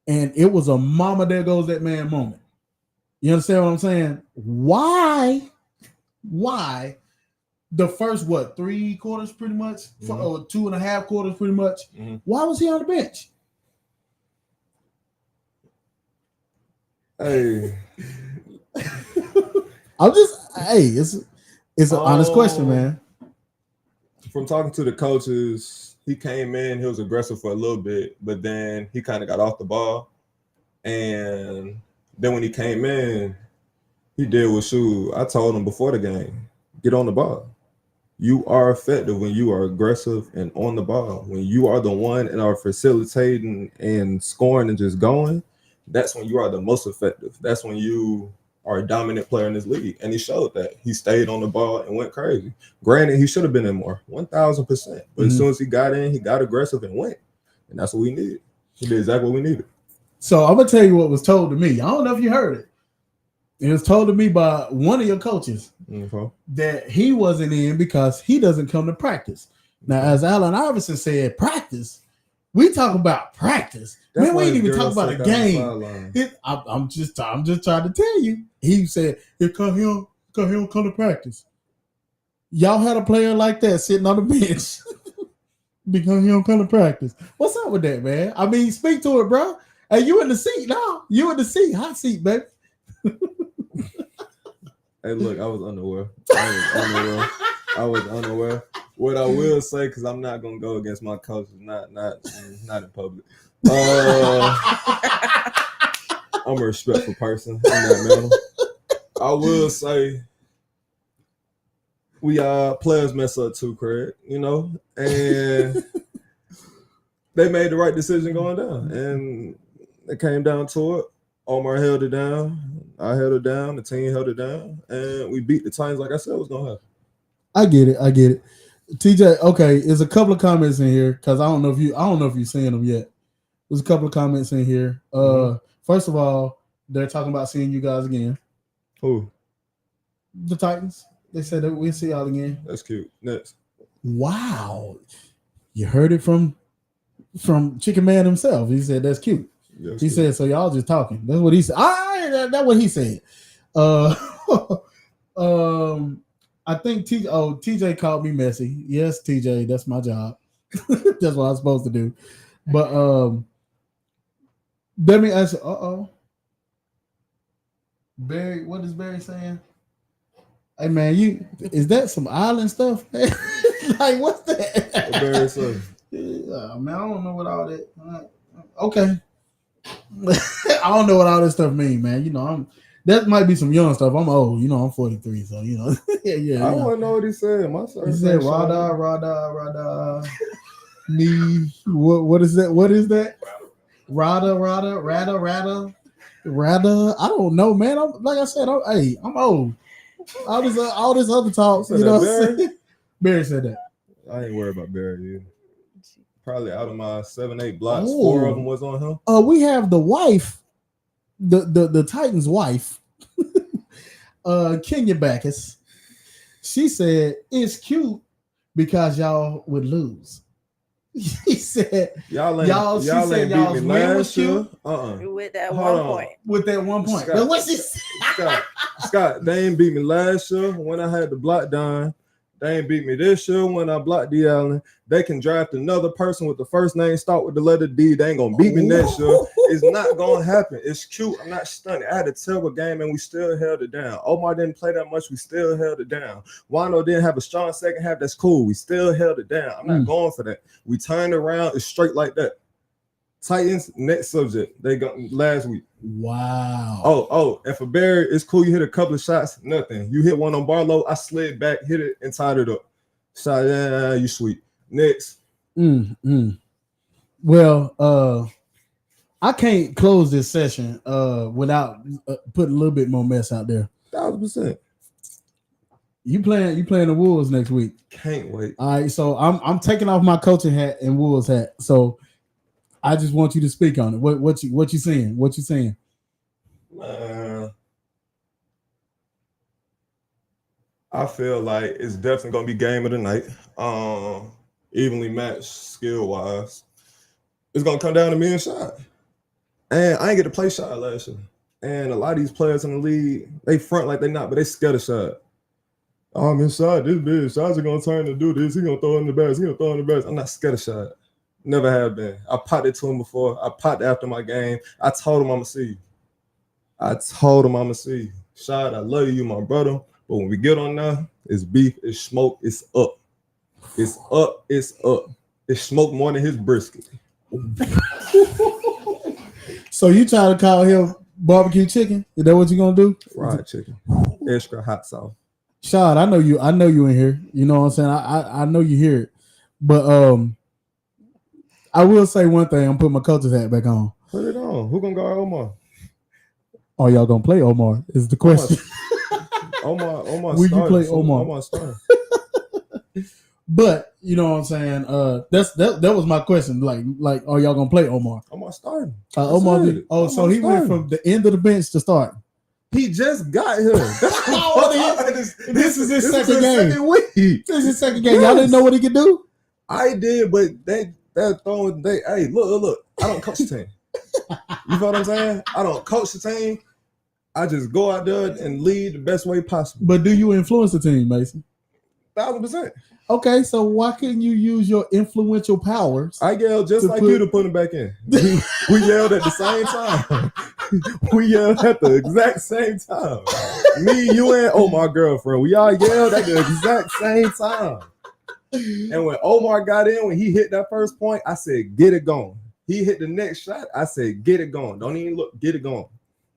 and it was a mama there goes that man moment. You understand what I'm saying? Why the first 3 quarters pretty much, or 2.5 quarters pretty much, why was he on the bench? Hey, I'm just it's an honest question, man. From talking to the coaches, he came in, he was aggressive for a little bit, but then he kind of got off the ball. And then when he came in, he did what I told him before the game, get on the ball. You are effective when you are aggressive and on the ball. When you are the one and are facilitating and scoring and just going, that's when you are the most effective. That's when you are a dominant player in this league. And he showed that. He stayed on the ball and went crazy. Granted, he should have been in more, 1,000%. But as soon as he got in, he got aggressive and went. And that's what we needed. He did exactly what we needed. So I'm gonna tell you what was told to me. I don't know if you heard it. It was told to me by one of your coaches that he wasn't in because he doesn't come to practice. Now, as Allen Iverson said, practice. We talk about practice. Man, we ain't even talk about a game. I'm just trying to tell you. He said, come here, come to practice. Y'all had a player like that sitting on the bench because he don't come to practice. What's up with that, man? I mean, speak to it, bro. Hey, you in the seat now. You in the seat. Hot seat, baby. Hey, look, I was unaware. What I will say, because I'm not gonna go against my coaches, not in public. I'm a respectful person in that manner. I will say we players mess up too, Craig, and they made the right decision going down, and it came down to it. Omar held it down. I held it down. The team held it down, and we beat the Titans like I said it was gonna happen. I get it. TJ, okay, there's a couple of comments in here because I don't know if you're seeing them yet. There's a couple of comments in here. First of all, they're talking about seeing you guys again. Who? The Titans. They said that we'll see y'all again. That's cute. Next. Wow, you heard it from Chicken Man himself. He said that's cute. Yes, he said, so y'all just talking. That's what he said. That's what he said. I think TJ called me messy. Yes, TJ, that's my job. That's what I'm supposed to do. But let me ask. Barry, what is Barry saying? Hey man, is that some island stuff? Like what's that? What Barry saying? Man, I don't know what all that. Okay. I don't know what all this stuff means, man. That might be some young stuff. I'm old, I'm 43, so yeah. I want to know what he said. He said Rada. Me. What is that? What is that? Rada. I don't know, man. Like I said, I'm old. All this other talk, Barry? Barry said that. I ain't worried about Barry, dude. Probably out of my 7-8 blocks, 4 of them was on him. We have the wife, the Titans' wife, Kenya Backus. She said it's cute because y'all would lose. He said y'all beat me last year. With that one point. With that 1 point. Scott, what's this? Scott, they ain't beat me last year when I had the block down. They ain't beat me this year when I blocked D Allen. They can draft another person with the first name start with the letter D. They ain't gonna beat me next year. It's not gonna happen. It's cute. I'm not stunning. I had a terrible game and we still held it down. Omar didn't play that much. We still held it down. Wano didn't have a strong second half. That's cool. We still held it down. I'm not going for that. We turned around. It's straight like that. Titans, next subject. They got last week. Wow. Oh, and for Barry, it's cool. You hit a couple of shots, nothing. You hit one on Barlow. I slid back, hit it, and tied it up. Shot, you sweet. Next. Well, I can't close this session without putting a little bit more mess out there. 1,000%. You playing the Wolves next week? Can't wait. All right, so I'm taking off my coaching hat and Wolves hat. So I just want you to speak on it. What you saying? What you saying? I feel like it's definitely gonna be game of the night. Evenly matched skill wise. It's gonna come down to me and Shot. And I ain't get to play Shot last year. And a lot of these players in the league, they front like they not, but they scared of Shot. I'm inside this bitch. Shots are gonna turn to do this. He gonna throw in the best. I'm not scared of Shot. Never have been. I popped it to him before. I popped after my game. I told him I'm gonna see you. I told him I'ma see you. Shad, I love you, my brother. But when we get on there, it's beef, it's smoke, it's up. It's up, it's up. It's smoke more than his brisket. So you trying to call him barbecue chicken? Is that what you gonna do? Fried chicken. Extra hot sauce. Shad, I know you in here. You know what I'm saying? I know you hear it. But I will say one thing. I'm putting my coach's hat back on. Put it on. Who gonna guard Omar? Are y'all gonna play Omar? Is the question. Omar Will you play Omar? Omar starting. But you know what I'm saying? That was my question. Like, are y'all gonna play Omar? Omar starting. Omar. Omar So he went from the end of the bench to start. He just got here. This is his second game. Second week. This is his second game. Y'all didn't know what he could do? I did, but they're throwing. Hey, look. I don't coach the team. You know what I'm saying? I don't coach the team. I just go out there and lead the best way possible. But do you influence the team, Mason? 1,000%. Okay, so why couldn't you use your influential powers? I yelled just like you to put him back in. We yelled at the same time. We yelled at the exact same time. Me, you, and my girlfriend. We all yelled at the exact same time. And when Omar got in, when he hit that first point, I said, get it going. He hit the next shot. I said, get it going. Don't even look, get it going.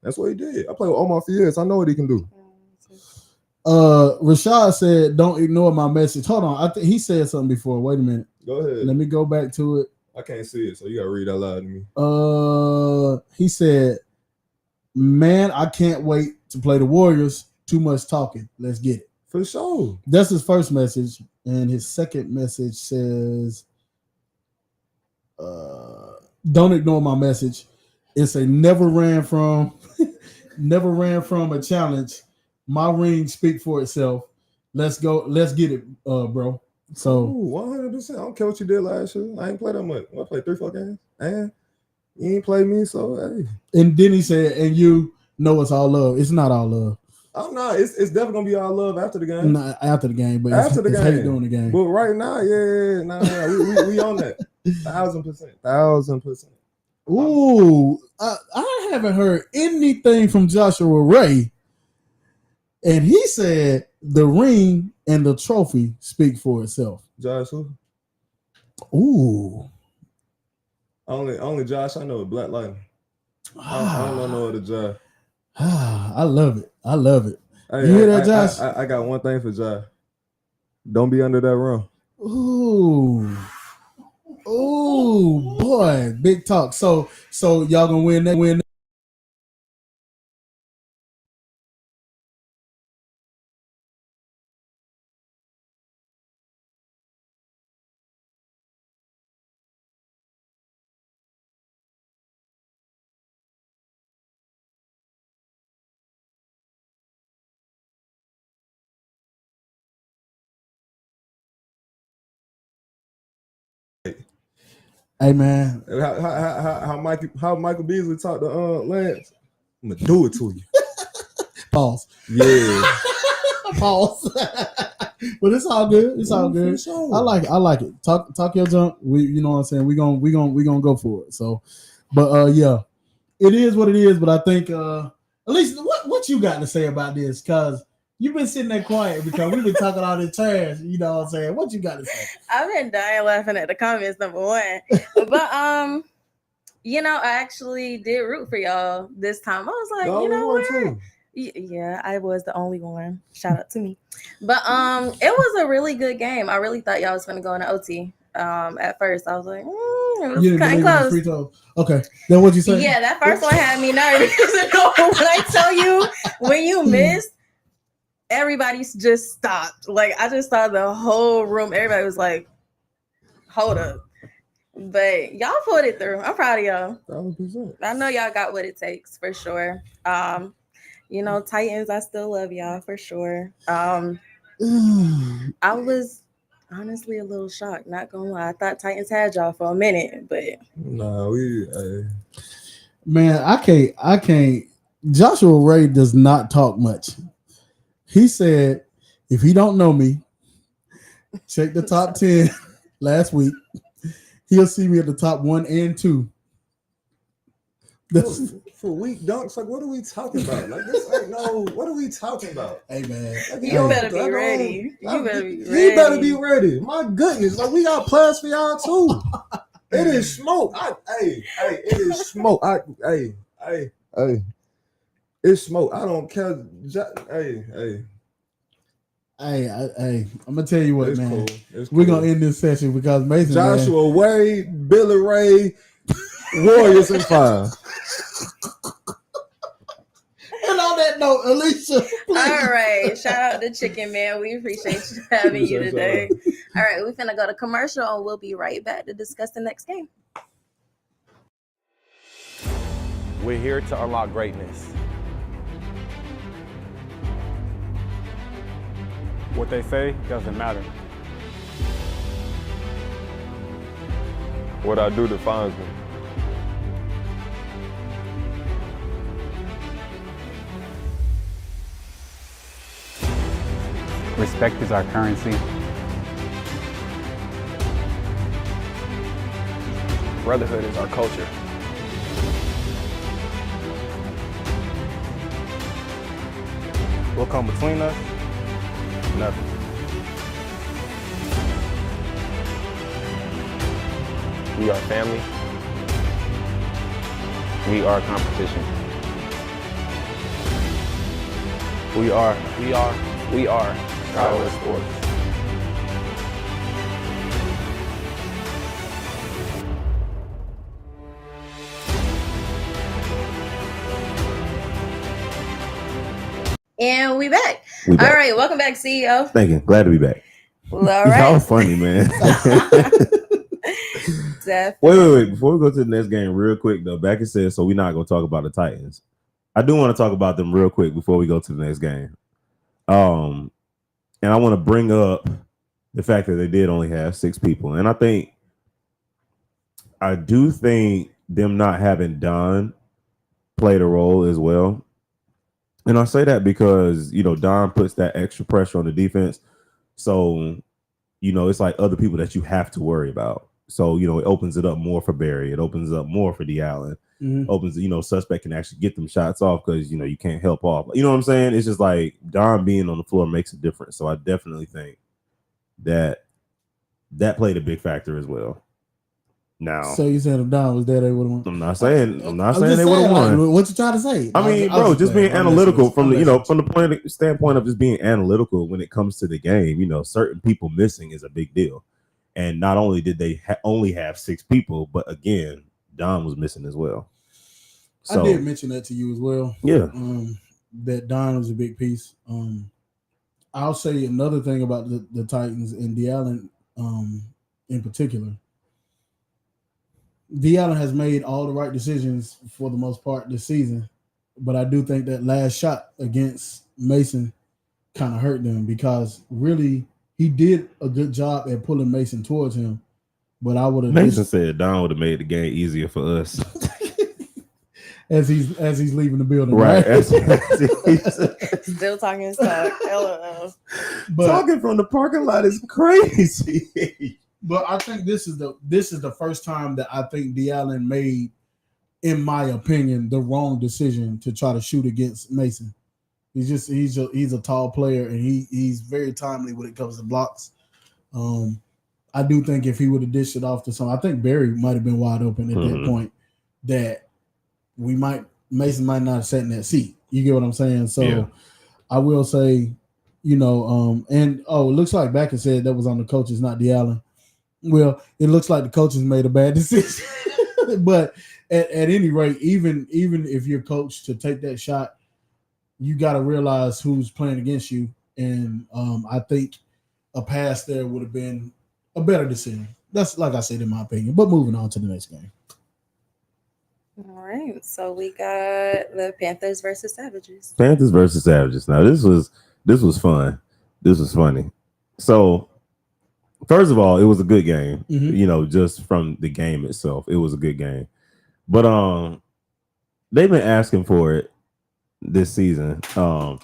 That's what he did. I played with Omar for years. I know what he can do. Rashad said, don't ignore my message. Hold on. I think he said something before. Wait a minute. Go ahead. Let me go back to it. I can't see it, so you gotta read out loud to me. He said, man, I can't wait to play the Warriors. Too much talking. Let's get it. For sure. That's his first message. And his second message says, don't ignore my message. It's a never ran from a challenge. My ring speak for itself. Let's go. Let's get it, bro. So 100%. I don't care what you did last year. I ain't played that much. I played 3-4 games. And you ain't played me, so hey. And then he said, and you know it's all love. It's not all love. Oh no, it's definitely gonna be all love after the game. Not after the game, but after the game, hate during the game. But right now, we on that 1,000%. Ooh, I haven't heard anything from Joshua Ray. And he said the ring and the trophy speak for itself. Josh who? Ooh. Only Josh I know is Black Lightning. I don't know no other Josh. I love it. Hey, you hear that, Josh? I got one thing for Josh. Don't be under that rim. Ooh, boy, big talk. So y'all gonna win that? Hey man, how Michael Beasley talked to Lance? I'm gonna do it to you. Pause. Yeah. Pause. But it's all good. It's all good. Sure. I like it. Talk your junk. You know what I'm saying. We gonna go for it. So, but yeah, it is what it is. But I think at least what you got to say about this? Because you've been sitting there quiet because we've been talking all this trash. You know what I'm saying? What you got to say? I've been dying laughing at the comments, number one. But you know, I actually did root for y'all this time. I was like, you know what? Yeah, I was the only one. Shout out to me. But it was a really good game. I really thought y'all was gonna go into OT. At first, I was like, it was kind of close. Free throw. Okay, then what'd you say? Yeah, that first one had me nervous. When I tell you, when you missed, everybody just stopped. Like I just saw the whole room. Everybody was like, "Hold up." But y'all pulled it through. I'm proud of y'all. 1,000%. I know y'all got what it takes for sure. You know, Titans, I still love y'all for sure. I was honestly a little shocked, not gonna lie. I thought Titans had y'all for a minute, but no, man, I can't. Joshua Ray does not talk much. He said, if he don't know me, check the top 10 last week. He'll see me at the top 1 and 2. for weak dunks. Like, what are we talking about? Like, this ain't no. What are we talking about? Hey man, Like, You better be ready. You better be ready. You better be ready. My goodness, like we got plans for y'all too. It is smoke. Hey, it is smoke. Hey, it's smoke. I don't care. Hey. Hey, I'm gonna tell you what, It's man. cool. It's We're cool. gonna end this session because Mason, Joshua Wade, Billy Ray, Warriors in 5. And on that note, Alicia, please. All right. Shout out to Chicken Man. We appreciate you having you today. All right. We're finna go to commercial and we'll be right back to discuss the next game. We're here to unlock greatness. What they say doesn't matter. What I do defines me. Respect is our currency. Brotherhood is our culture. What come between us? Nothing. We are family. We are competition. We are Skyward Sports. And we back. We back. All right. Welcome back, CEO. Thank you. Glad to be back. Well, all Y'all right. funny, man. Wait. Before we go to the next game, real quick though, Becky said, so we're not gonna talk about the Titans. I do want to talk about them real quick before we go to the next game. And I want to bring up the fact that they did only have 6 people. And I do think them not having Don played a role as well. And I say that because, Don puts that extra pressure on the defense. So, it's like other people that you have to worry about. So, it opens it up more for Barry. It opens it up more for D. Allen. Opens, suspect can actually get them shots off because, you can't help off. You know what I'm saying? It's just like Don being on the floor makes a difference. So I definitely think that played a big factor as well. Now, So you said if Don was there, they would have won. I'm not saying they would have like, won. what you trying to say? I mean, bro, just being analytical from the standpoint of just being analytical when it comes to the game. Certain people missing is a big deal, and not only did they only have 6 people, but again, Don was missing as well. So, I did mention that to you as well. Yeah, that Don was a big piece. I'll say another thing about the Titans and D. Allen in particular. D. Allen has made all the right decisions for the most part this season, but I do think that last shot against Mason kind of hurt them because really he did a good job at pulling Mason towards him. But I would have Mason said Don would have made the game easier for us as he's leaving the building, right? Still talking stuff. LOL. But talking from the parking lot is crazy. But I think this is the first time that I think D. Allen made, in my opinion, the wrong decision to try to shoot against Mason. He's a tall player and he's very timely when it comes to blocks. I do think if he would have dished it off to I think Barry might have been wide open at that point. That Mason might not have sat in that seat. You get what I'm saying? So yeah. I will say, it looks like Becky said that was on the coaches, not D. Allen. Well, it looks like the coaches made a bad decision, but at any rate, even if you're coached to take that shot, you got to realize who's playing against you. And I think a pass there would have been a better decision. That's like I said, in my opinion, but moving on to the next game. All right. So we got the Panthers versus Savages. Panthers versus Savages. Now this was fun. This was funny. So first of all, it was a good game. Just from the game itself, it was a good game. But they've been asking for it this season. And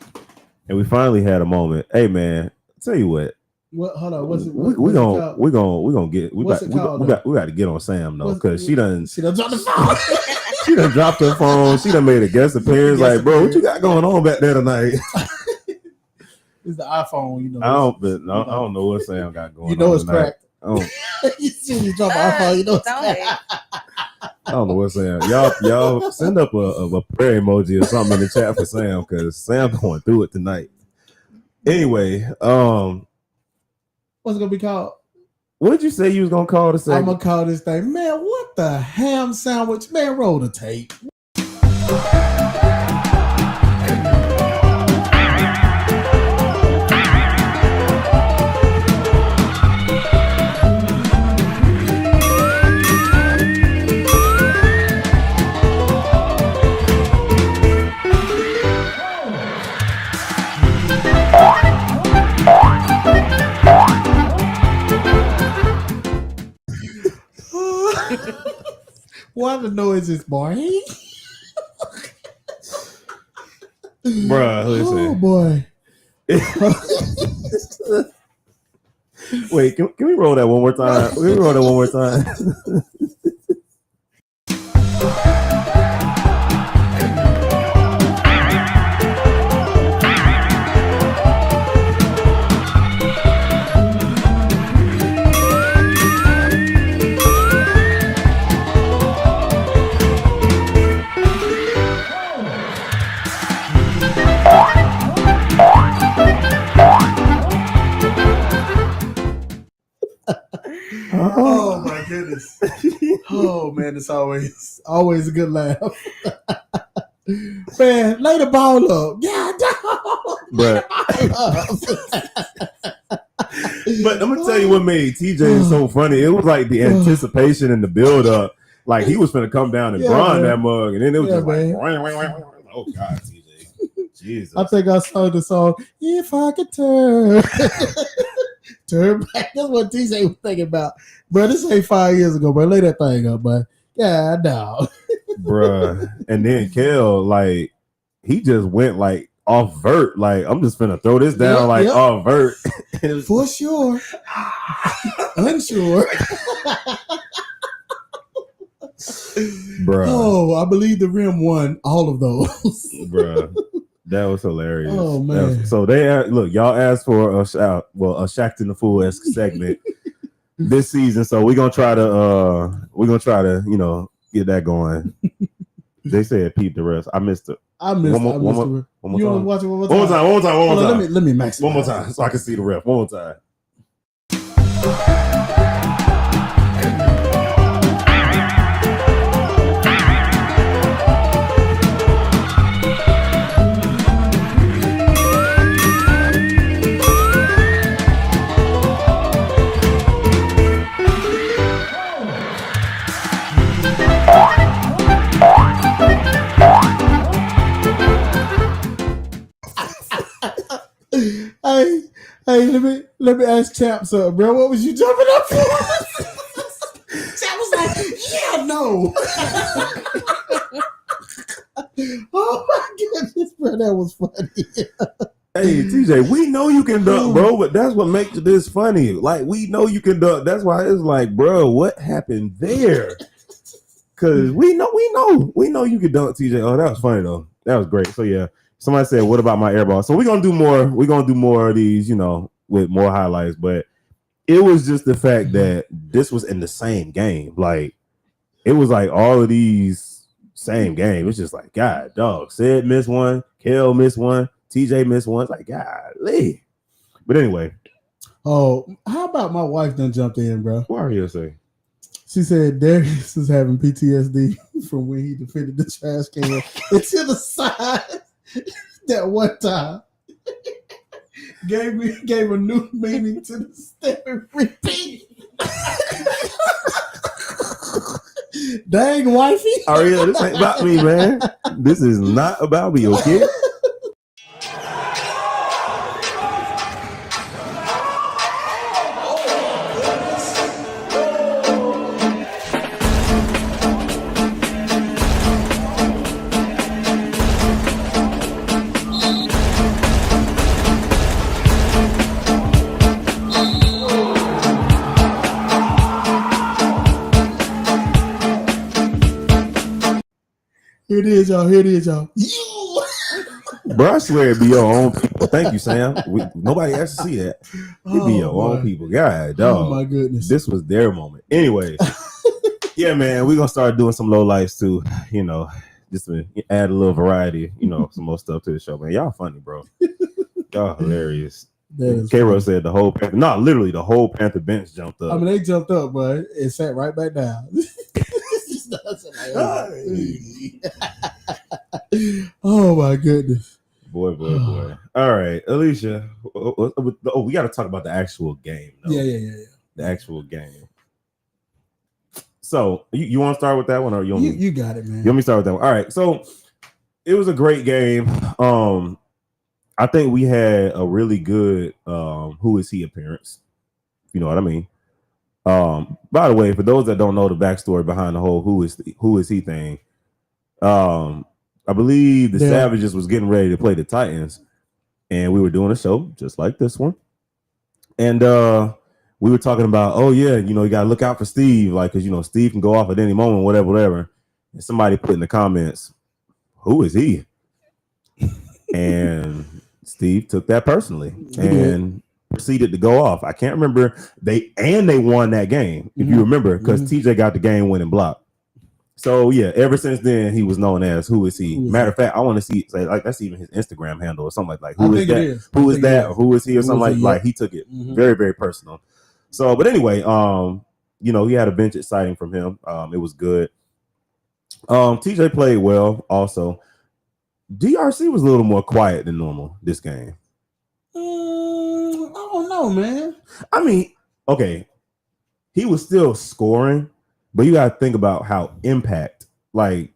we finally had a moment. Hey man, tell you what. What? Hold on. We got to get on Sam though because she done drop the phone. She done dropped her phone. She done made a guest appearance. Like, bro, what you got going on back there tonight? It's the iPhone, you know. I don't know what Sam got going on. You know it's tonight. cracked. You see me drop an iPhone, you know it's cracked. I don't know what Sam. Y'all send up a prayer emoji or something in the chat for Sam because Sam going through it tonight. Anyway, What's it gonna be called? what did you say you was gonna call the segment? I'm gonna call this thing, man. What the ham sandwich, man? Roll the tape. Why the noise is boy? Bruh, listen. Oh boy. Wait, can we roll that one more time? Can we roll that one more time? Oh my goodness. Oh man, it's always a good laugh. Man, lay the ball up. Yeah, But I'm gonna tell you what made TJ so funny. It was like the anticipation and the build up. Like he was gonna come down and grind that mug, and then it was just like, oh God, TJ. Jesus. I think I saw the song, If I Could Turn. Turn back. That's what TJ was thinking about. Bro, this ain't 5 years ago, bro. Lay that thing up, bro. Yeah, no. Bruh. And then Kel, like, he just went like off vert. Like, I'm just gonna throw this down off vert. For sure. Unsure. Bruh. Oh, I believe the rim won all of those. Bruh. That was hilarious. Oh man! So they look, y'all asked for a Shaq in the Fool-esque segment this season. So we're gonna try to get that going. They said peep the rest. I missed it. One more time. You want to watch it one more time? One more time. Let me max it. One more time so I can see the ref. One more time. Hey, let me ask Champ something, bro. What was you jumping up for? Champ was like, yeah, no. Oh my goodness, bro, that was funny. Hey, TJ, we know you can dunk, bro, but that's what makes this funny. Like, we know you can dunk. That's why it's like, bro, what happened there? Because we know you can dunk, TJ. Oh, that was funny though. That was great. So yeah. Somebody said, what about my airball? So we're gonna do more of these, with more highlights. But it was just the fact that this was in the same game. Like, it was like all of these same game. It's just like, God, dog. Sid missed one, Kel missed one, TJ missed one. It's like, golly. But anyway. Oh, how about my wife done jumped in, bro? What are you saying? She said Darius is having PTSD from when he defended the trash can into the side. That one time gave a new meaning to the step and repeat. Dang, wifey. Aria, this ain't about me, man. This is not about me, okay? Here it is, y'all. Here it is, y'all. Bro, I swear it be your own people. Thank you, Sam. Nobody has to see that. It be your own people. God, dog. Oh my goodness. This was their moment. Anyways, yeah, man, we're gonna start doing some low lights too. You know, just to add a little variety. You know, some more stuff to the show, man. Y'all funny, bro. Y'all hilarious. K-Ro said the whole Panther, no, literally the whole Panther bench jumped up. I mean, they jumped up, but it sat right back down. Oh my goodness. Boy. All right, Alicia. Oh, we got to talk about the actual game. Though. Yeah. The actual game. So you want to start with that one, or you got it, man? You want me to start with that one? All right. So it was a great game. I think we had a really good Who Is He appearance. You know what I mean? By the way, for those that don't know the backstory behind the whole Who Is He thing, I believe the Savages was getting ready to play the Titans, and we were doing a show just like this one. And we were talking about, oh yeah, you know, you gotta look out for Steve, like, cause you know Steve can go off at any moment, whatever. And somebody put in the comments, "Who is he?" And Steve took that personally and proceeded to go off. I can't remember. They won that game, if you remember, because TJ got the game winning block. So yeah, ever since then he was known as Who Is He. Matter of fact, I want to see like that's even his Instagram handle or something like who is that? Who is that? Or who is he or something like he took it very, very personal. So, but anyway, you know, he had a bench exciting from him. It was good. TJ played well also. DRC was a little more quiet than normal this game. I don't know, man. I mean, okay, he was still scoring, but you got to think about how impact, like,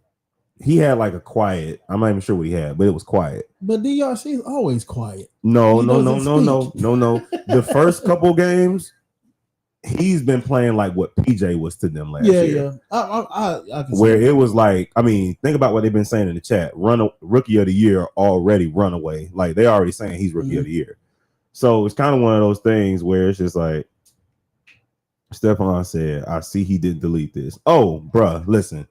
he had like a quiet. I'm not even sure what he had, but it was quiet. But DRC is always quiet. No. The first couple games, he's been playing like what PJ was to them last year. Yeah. I can where it was like, I mean, think about what they've been saying in the chat. Rookie of the year already runaway. Like they already saying he's rookie of the year. So it's kind of one of those things where it's just like Stephon said, I see he didn't delete this. Oh, bruh, listen.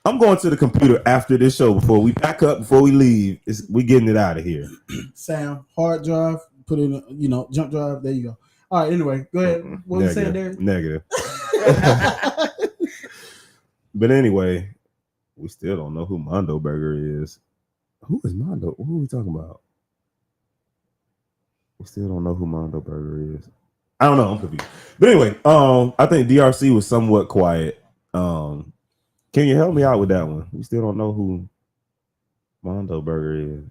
I'm going to the computer after this show before we pack up, before we leave. We getting it out of here. Sam, hard drive, put it in, you know, jump drive. There you go. All right, anyway, go ahead. What were you saying there? Negative. But anyway, we still don't know who Mondo Burger is. Who is Mondo? Who are we talking about? We still don't know who Mondo Burger is. I don't know. I'm confused. But anyway, I think DRC was somewhat quiet. Can you help me out with that one? We still don't know who Mondo Burger is.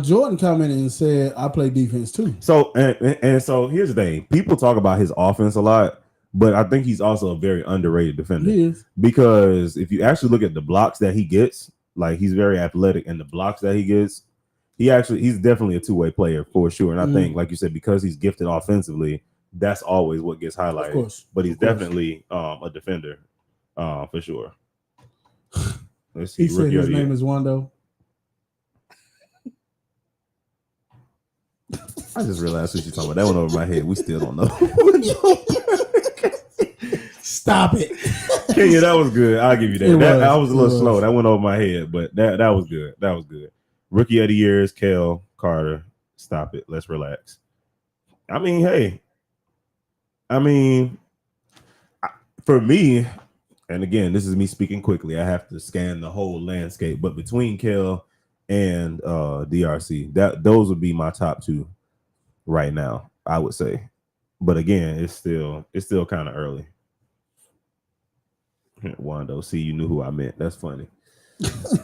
Jordan commented and said, I play defense too. So, and so here's the thing. People talk about his offense a lot, but I think he's also a very underrated defender. He is. Because if you actually look at the blocks that he gets, like he's very athletic, and the blocks that he gets, he's definitely a two-way player for sure. And I think, like you said, because he's gifted offensively, that's always what gets highlighted. Of course. But he's definitely a defender, for sure. Let's see. He said his name is Wando. I just realized what you're talking about. That went over my head. We still don't know. Stop it. Kenya, that was good. I'll give you that. I was a little slow. Was. That went over my head, but that was good. That was good. Rookie of the year is Kel Carter. Stop it. Let's relax. I mean, hey. For me, and again, this is me speaking quickly. I have to scan the whole landscape, but between Kel and DRC, those would be my top two right now, I would say. But again, it's still kind of early. Wando, see, you knew who I meant. That's funny.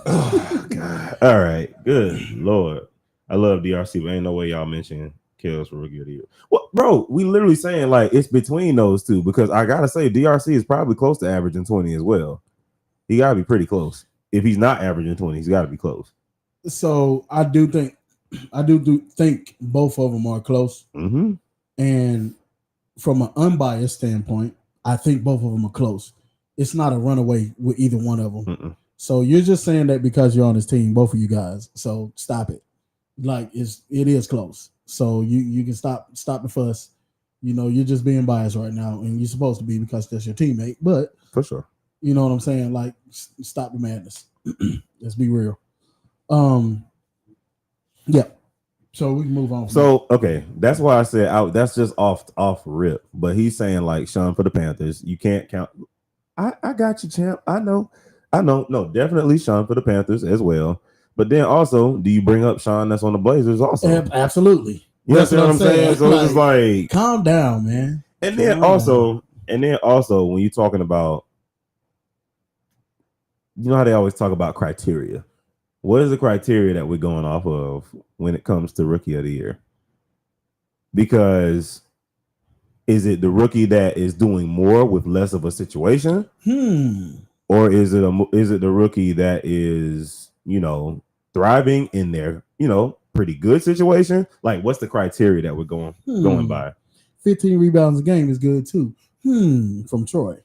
Oh God. All right, good Lord. I love DRC, but ain't no way y'all mention Kel's for rookie of the year. Well, bro, we literally saying like it's between those two, because I gotta say DRC is probably close to averaging 20 as well. He gotta be pretty close. If he's not averaging 20, he's gotta be close. So I do think both of them are close. Mm-hmm. And from an unbiased standpoint, I think both of them are close. It's not a runaway with either one of them. Mm-mm. So you're just saying that because you're on his team, both of you guys. So stop it. Like it is close. So you can stop the fuss. You know, you're just being biased right now, and you're supposed to be because that's your teammate. But for sure, You know what I'm saying? Like, stop the madness. Let's be real. Yeah. So we can move on. So okay, that's why I said that's just off rip. But he's saying like Sean for the Panthers, you can't count. I got you, champ. I know. No, definitely Sean for the Panthers as well. But then also, do you bring up Sean that's on the Blazers also? Absolutely. You know what I'm saying? So it's like calm down, man. And then also, when you're talking about, you know how they always talk about criteria. What is the criteria that we're going off of when it comes to rookie of the year? Because is it the rookie that is doing more with less of a situation? Or is it the rookie that is, thriving in their, pretty good situation? Like, what's the criteria that we're going by? 15 rebounds a game is good too. From Troy.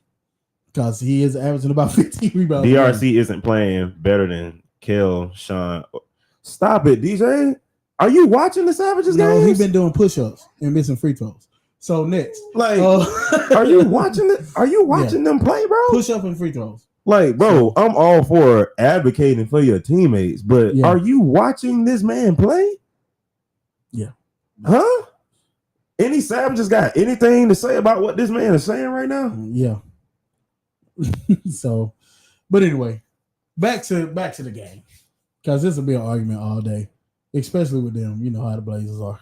Because he is averaging about 15 rebounds. DRC isn't playing better than Kel, Sean. Stop it, DJ. Are you watching the Savages games? No, he's been doing push-ups and missing free throws. So next, like, are you watching it? Are you watching them play, bro? Push-up and free throws. Like, bro, I'm all for advocating for your teammates, but are you watching this man play? Yeah. Huh? Any Savages got anything to say about what this man is saying right now? Yeah. So, but anyway, back to the game, because this will be an argument all day, especially with them. You know how the Blazers are.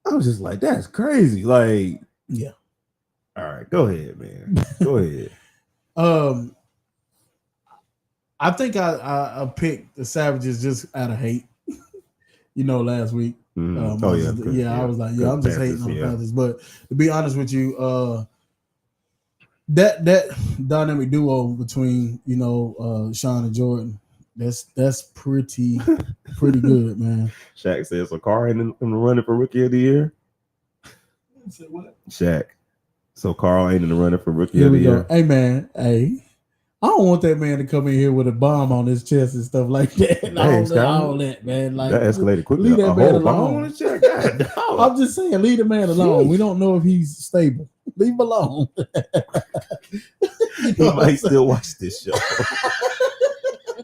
I was just like, that's crazy. Like, yeah. All right, go ahead, man. Go ahead. I think I picked the Savages just out of hate. Last week. I was like, I'm just hating on the Panthers. But to be honest with you, that dynamic duo between Sean and Jordan, that's pretty good, man. Shaq says, so Carl ain't in the running for rookie of the year. Say what? Shaq. So Carl ain't in the running for rookie of the year. Hey man, I don't want that man to come in here with a bomb on his chest and stuff like that. All that, man. Like, that escalated quickly. Leave that man alone. On I'm just saying, leave the man alone. We don't know if he's stable. Leave him alone. He might still watch this show.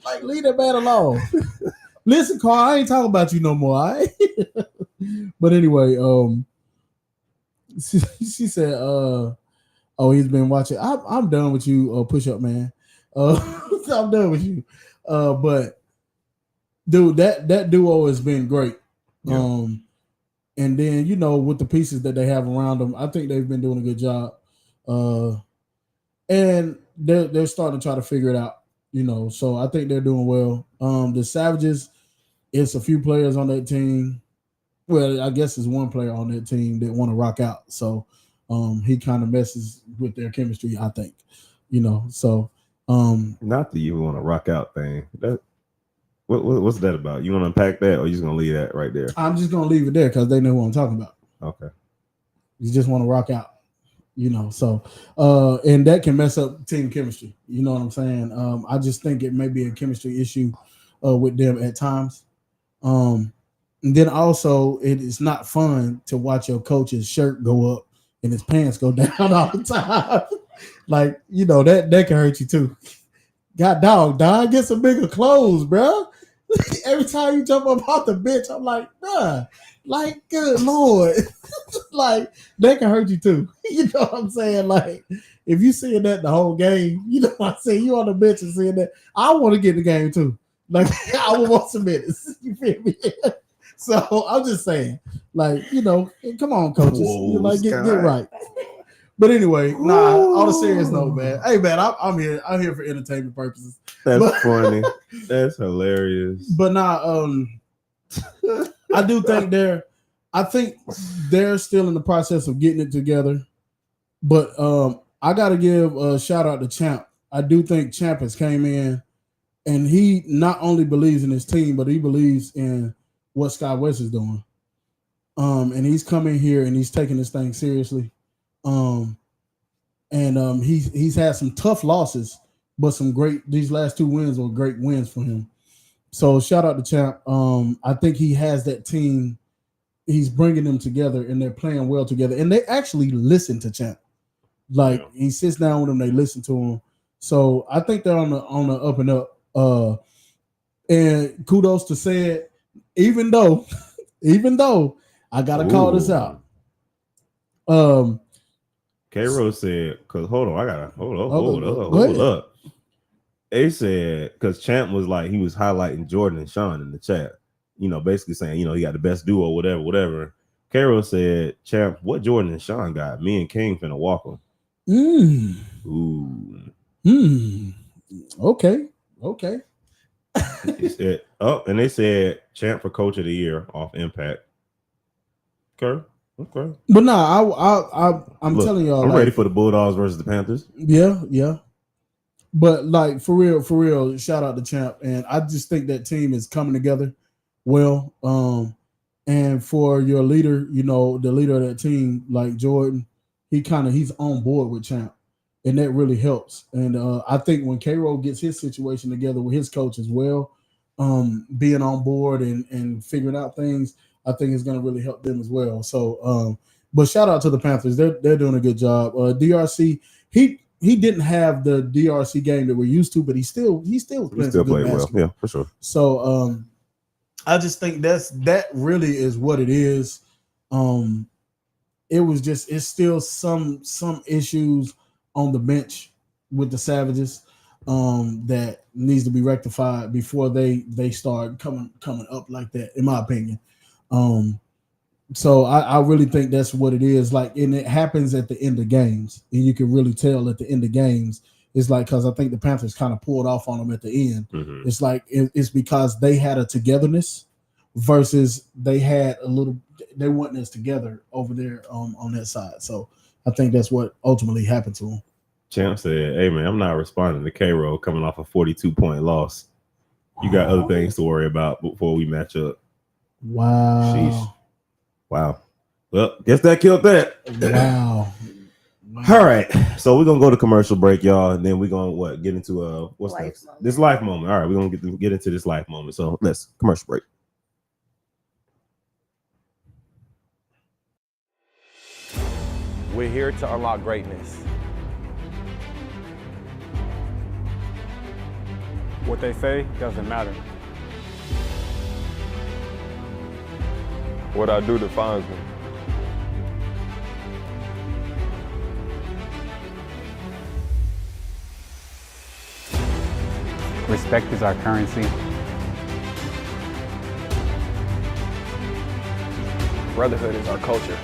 Like, leave that man alone. Listen, Carl, I ain't talking about you no more. All right? But anyway, she said, he's been watching. I'm done with you, push up, man. I'm done with you. But dude, that duo has been great. Yeah. And then, with the pieces that they have around them, I think they've been doing a good job. And they're starting to try to figure it out, so I think they're doing well. The Savages, it's a few players on that team. Well, I guess it's one player on that team that want to rock out. So he kind of messes with their chemistry, I think. So not the you want to rock out thing. That what's that about? You want to unpack that, or you just gonna leave that right there? I'm just gonna leave it there because they know what I'm talking about. Okay. You just want to rock out, So and that can mess up team chemistry. You know what I'm saying? I just think it may be a chemistry issue with them at times. And then also it is not fun to watch your coach's shirt go up and his pants go down all the time. Like, that can hurt you too. God dog, get some bigger clothes, bro. Every time you jump up off the bench, I'm like, bruh, like, good Lord. Like, that can hurt you too. You know what I'm saying? Like, if you seeing that the whole game, you know what I'm saying? You on the bench and seeing that, I want to get in the game too. Like, I would want some minutes. You feel me? So I'm just saying, like, come on, coaches. Whoa, get right. But anyway, all the serious note, man. Hey, man, I'm here for entertainment purposes. That's funny. That's hilarious. But I do think they're still in the process of getting it together. But I got to give a shout out to Champ. I do think Champ has came in, and he not only believes in his team, but he believes in what Sky West is doing. And he's coming here and he's taking this thing seriously. He's had some tough losses, but these last 2 wins were great wins for him. So shout out to Champ. I think he has that team. He's bringing them together and they're playing well together. And they actually listen to Champ. Like, he sits down with them, they listen to him. So I think they're on the up and up. And kudos to Said, even though I gotta call this out. K-Ro said, because hold on, I gotta hold ahead. up. They said because Champ was like he was highlighting Jordan and Sean in the chat, basically saying, he got the best duo, whatever. K-Ro said, Champ, what Jordan and Sean got? Me and King finna walk them. Ooh. Okay. He said, and they said Champ for Coach of the Year off Impact. Okay. But I'm telling y'all, I'm ready for the Bulldogs versus the Panthers. Yeah. But like for real, shout out to Champ, and I just think that team is coming together well. And for your leader, the leader of that team, like Jordan, he's on board with Champ, and that really helps. And I think when K-Ro gets his situation together with his coach as well, being on board and figuring out things, I think it's going to really help them as well. So, but shout out to the Panthers. They're doing a good job. DRC, he didn't have the DRC game that we're used to, but he still played well. Yeah, for sure. So, I just think that really is what it is. It's still some issues on the bench with the Savages that needs to be rectified before they start coming up like that, in my opinion. So I really think that's what it is. Like, and it happens at the end of games, and you can really tell at the end of games. It's like, because I think the Panthers kind of pulled off on them at the end. Mm-hmm. It's like it's because they had a togetherness versus they weren't as together over there on that side. So I think that's what ultimately happened to them. Champ said, "Hey man, I'm not responding to K-Ro coming off a 42-point loss. You got other things to worry about before we match up." Wow. Sheesh. Wow. Well, guess that killed that. Wow. All right. So we're gonna go to commercial break, y'all, and then we're gonna get into what's next? This life moment. All right, we're gonna get into this life moment. So let's commercial break. We're here to unlock greatness. What they say doesn't matter. What I do defines me. Respect is our currency. Brotherhood is our culture.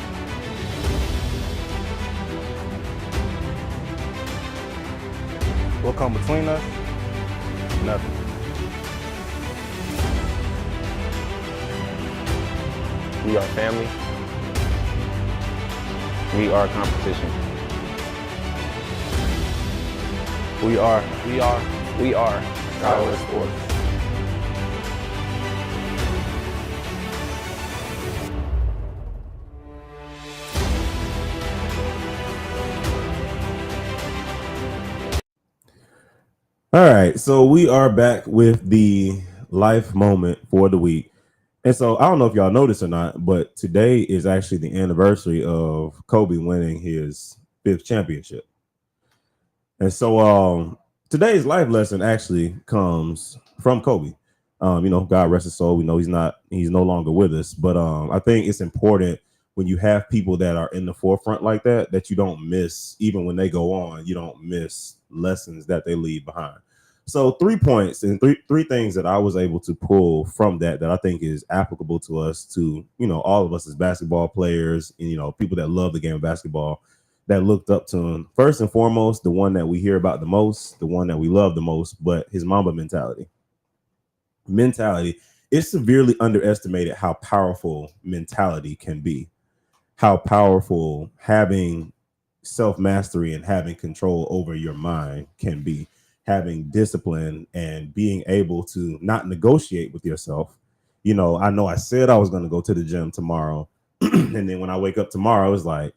What come between us? Nothing. We are family. We are competition. We are Skyler Sports. All right, so we are back with the life moment for the week. And so I don't know if y'all noticed or not, but today is actually the anniversary of Kobe winning his 5th championship. And so today's life lesson actually comes from Kobe. God rest his soul. We know he's no longer with us, but I think it's important when you have people that are in the forefront like that you don't miss, even when they go on, you don't miss lessons that they leave behind. So 3 points and three things that I was able to pull from that I think is applicable to us, to, all of us as basketball players and, people that love the game of basketball, that looked up to him. First and foremost, the one that we hear about the most, the one that we love the most, but his Mamba mentality. It's severely underestimated how powerful mentality can be, how powerful having self-mastery and having control over your mind can be, having discipline and being able to not negotiate with yourself. I know I said I was going to go to the gym tomorrow, and then when I wake up tomorrow, I was like,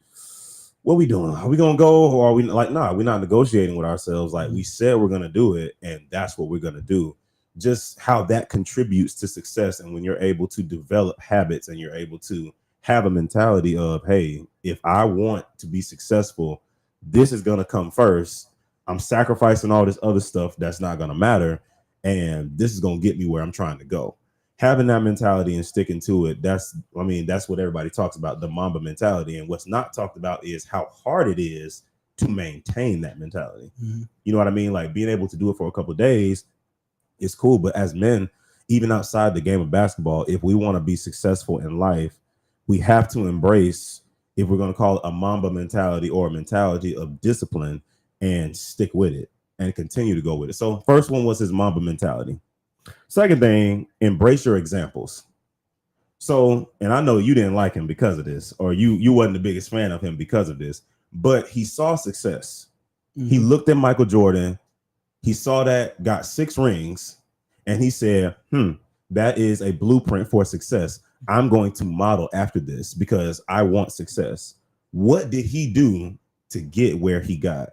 what are we doing? Are we going to go? Or are we like, nah, we're not negotiating with ourselves. Like, we said we're going to do it, and that's what we're going to do. Just how that contributes to success. And when you're able to develop habits and you're able to have a mentality of, hey, if I want to be successful, this is going to come first. I'm sacrificing all this other stuff that's not going to matter. And this is going to get me where I'm trying to go. Having that mentality and sticking to it, that's what everybody talks about, the Mamba mentality. And what's not talked about is how hard it is to maintain that mentality. Mm-hmm. You know what I mean? Like being able to do it for a couple of days is cool. But as men, even outside the game of basketball, if we want to be successful in life, we have to embrace, if we're going to call it a Mamba mentality or a mentality of discipline, and stick with it and continue to go with it. So first one was his Mamba mentality. Second thing, embrace your examples. So, and I know you didn't like him because of this, or you wasn't the biggest fan of him because of this, but he saw success. Mm-hmm. He looked at Michael Jordan. He saw that, got 6 rings, and he said, that is a blueprint for success. I'm going to model after this because I want success. What did he do to get where he got?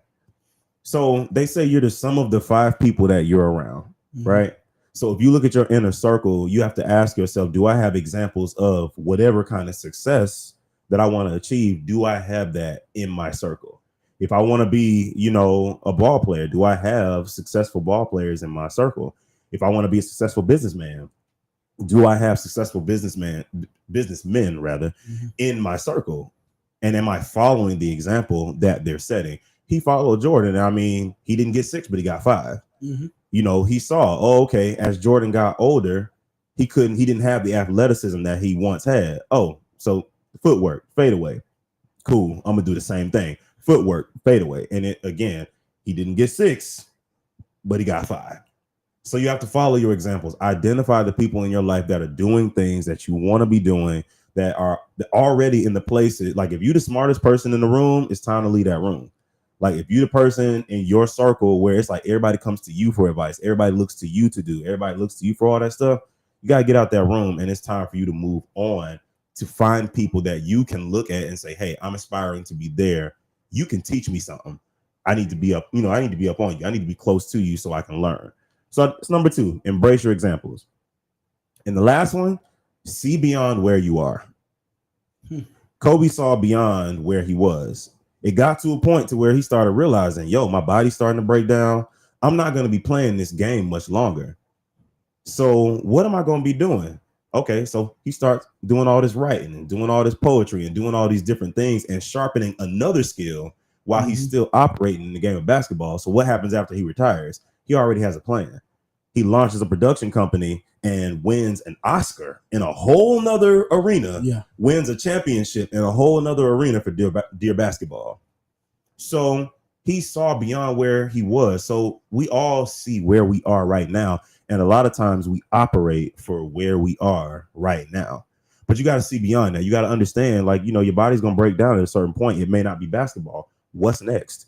So they say you're the sum of the 5 people that you're around, right? So if you look at your inner circle, you have to ask yourself, do I have examples of whatever kind of success that I want to achieve? Do I have that in my circle? If I want to be, a ball player, do I have successful ball players in my circle? If I want to be a successful businessman, do I have successful businessmen in my circle? And am I following the example that they're setting? He followed Jordan. I mean, he didn't get 6, but he got 5. Mm-hmm. He saw, okay, as Jordan got older, he didn't have the athleticism that he once had. Oh, so footwork, fade away. Cool. I'm going to do the same thing. Footwork, fade away. And he didn't get 6, but he got 5. So you have to follow your examples. Identify the people in your life that are doing things that you want to be doing, that are already in the places. Like if you're the smartest person in the room, it's time to leave that room. Like if you're the person in your circle where it's like everybody comes to you for advice, everybody looks to you to do, everybody looks to you for all that stuff, you got to get out that room, and it's time for you to move on to find people that you can look at and say, hey, I'm aspiring to be there. You can teach me something. I need to be up, I need to be up on you. I need to be close to you so I can learn. So it's number 2, embrace your examples. And the last one, see beyond where you are. Kobe saw beyond where he was. It got to a point to where he started realizing, my body's starting to break down. I'm not going to be playing this game much longer. So what am I going to be doing? Okay, so he starts doing all this writing and doing all this poetry and doing all these different things and sharpening another skill while he's still operating in the game of basketball. So what happens after he retires? He already has a plan. He launches a production company and wins an Oscar in a whole nother arena, wins a championship in a whole nother arena for Dear Basketball. So he saw beyond where he was. So we all see where we are right now. And a lot of times we operate for where we are right now. But you got to see beyond that. You got to understand, your body's going to break down at a certain point. It may not be basketball. What's next?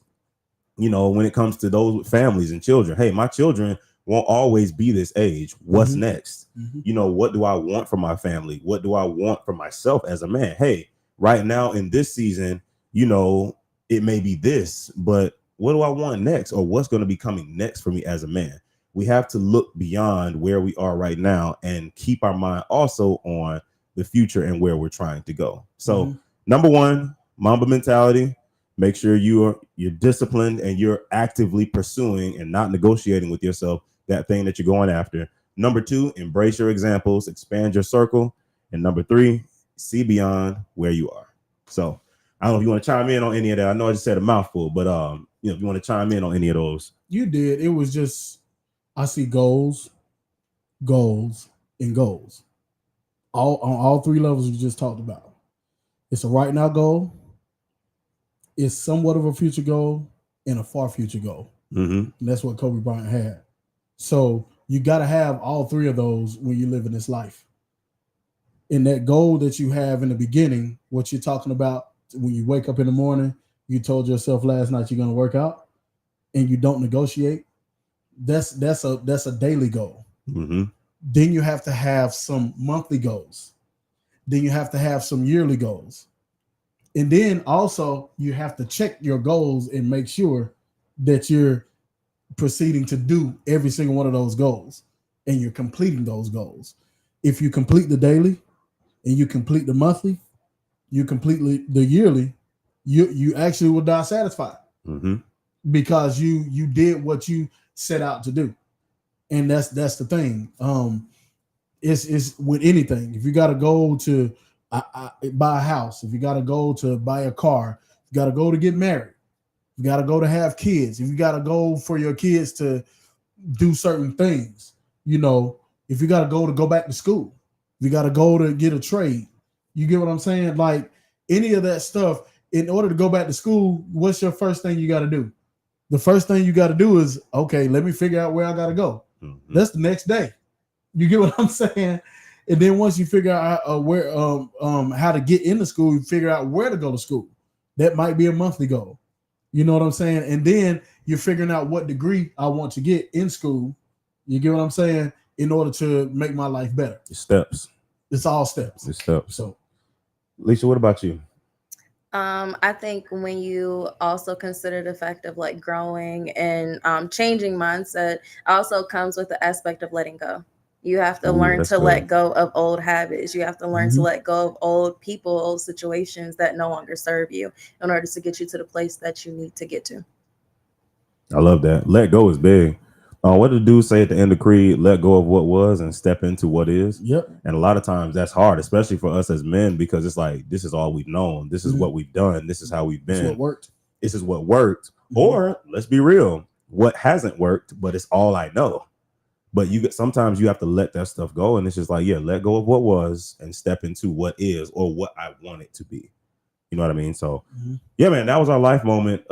When it comes to those with families and children, hey, my children won't always be this age. What's next? What do I want for my family? What do I want for myself as a man? Hey, right now in this season, it may be this, but what do I want next? Or what's going to be coming next for me as a man? We have to look beyond where we are right now and keep our mind also on the future and where we're trying to go. So number 1, Mamba mentality. Make sure you're disciplined and you're actively pursuing and not negotiating with yourself that thing that you're going after. Number 2, embrace your examples, expand your circle. And number 3, see beyond where you are. So I don't know if you want to chime in on any of that. I know I just said a mouthful, but if you want to chime in on any of those. You did. It was just, I see goals, and goals. All on all 3 levels we just talked about. It's a right now goal. It's somewhat of a future goal and a far future goal. And that's what Kobe Bryant had. So you got to have all 3 of those when you live in this life. And that goal that you have in the beginning, what you're talking about, when you wake up in the morning, you told yourself last night you're going to work out and you don't negotiate. That's a daily goal. Then you have to have some monthly goals. Then you have to have some yearly goals. And then also you have to check your goals and make sure that you're proceeding to do every single one of those goals and you're completing those goals. If you complete the daily and you complete the monthly, you complete the yearly, you actually will die satisfied because you did what you set out to do, and that's the thing. It's with anything. If you got to go to buy a house, if you got to go to buy a car, if you got to go to get married, you got to go to have kids, if you got to go for your kids to do certain things, you know, if you got to go back to school, if you got to go to get a trade, you get what I'm saying? Like any of that stuff, in order to go back to school, what's your first thing you got to do? The first thing you got to do is, okay, let me figure out where I got to go. Mhm. That's the next day. You get what I'm saying? And then once you figure out where how to get into school, you figure out where to go to school. That might be a monthly goal. You know what I'm saying? And then you're figuring out what degree I want to get in school. You get what I'm saying? In order to make my life better. Steps. It's all steps. It's steps. So, Lisa, what about you? I think when you also consider the fact of like growing and changing mindset, also comes with the aspect of letting go. You have to learn that's to good. let go of old habits. You have to learn to Mhm. let go of old people, old situations that no longer serve you in order to get you to the place that you need to get to. I love that. Let go is big. What did the dude say at the end of Creed? Let go of what was and step into what is. yep. And a lot of times that's hard, especially for us as men, because it's like, this is all we've known. This is Mhm. what we've done. This is how we've That's been. what worked. This is what worked. Mhm. Or let's be real, what hasn't worked, but it's all I know. But sometimes you have to let that stuff go. And it's just like, yeah, let go of what was and step into what is or what I want it to be. You know what I mean? So Mhm. yeah, man, that was our life moment.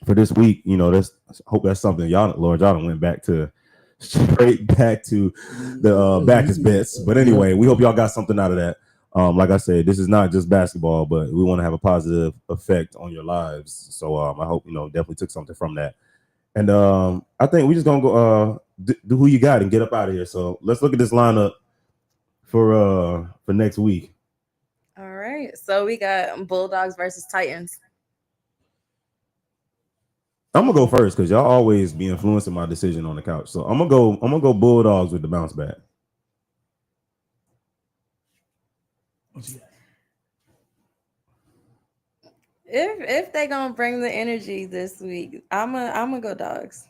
For this week, you know, hope that's something y'all done went back to straight back to the Backus bets. But anyway, we hope y'all got something out of that. Like I said, this is not just basketball, but we want to have a positive effect on your lives. So I hope definitely took something from that. And I think we just gonna go do who you got and get up out of here. So let's look at this lineup for next week. All right. So we got Bulldogs versus Titans. I'm gonna go first because y'all always be influencing my decision on the couch. So I'm gonna go Bulldogs with the bounce back. If they gonna bring the energy this week, I'm gonna go Dogs.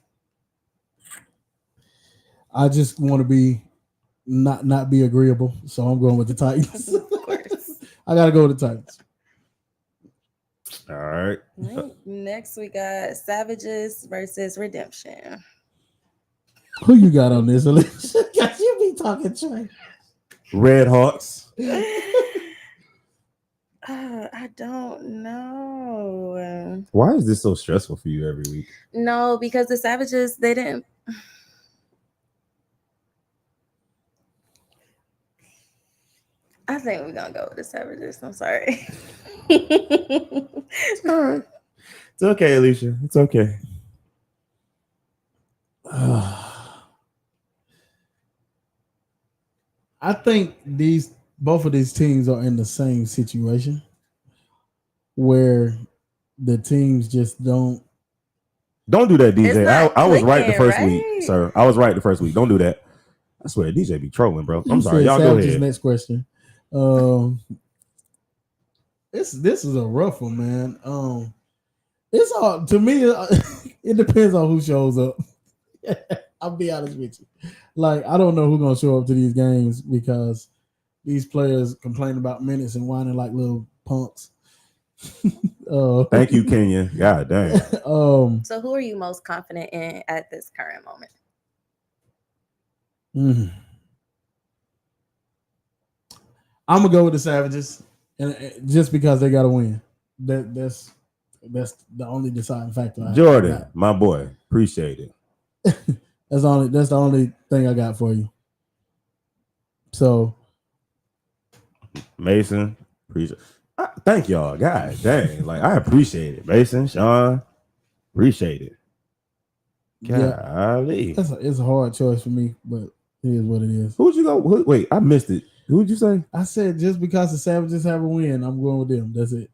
I just want to be not be agreeable, so I'm going with the Titans. Of course. I gotta go with the Titans. All right. Right. Next we got Savages versus Redemption. Who you got on this, Alicia? You be talking trash. Red Hawks. I don't know. Why is this so stressful for you every week? No, because the Savages, they didn't. I think we're gonna go with the Savages. I'm sorry. All right. It's okay, Alicia. It's okay. I think both of these teams are in the same situation where the teams just don't do that, It's DJ. not I was right the clicking, first week, right? sir. I was right the first week. Don't do that. I swear, DJ be trolling, bro. I'm You sorry. said Y'all go Savages. ahead. Next question. This is a rough one, man. It's all to me. It depends on who shows up. I'll be honest with you. Like I don't know who's gonna show up to these games because these players complain about minutes and whining like little punks. Thank you, Kenya. God dang. So who are you most confident in at this current moment? I'm gonna go with the Savages, and just because they got to win. That's the only deciding factor. Jordan, my boy, appreciate it. That's the only thing I got for you. So, Mason, appreciate. Thank y'all. God dang, like I appreciate it. Mason, Sean, appreciate it. Golly. yeah, it's a hard choice for me, but it is what it is. Who'd you go? Wait, I missed it. Who'd you say? I said just because the Savages have a win, I'm going with them. That's it.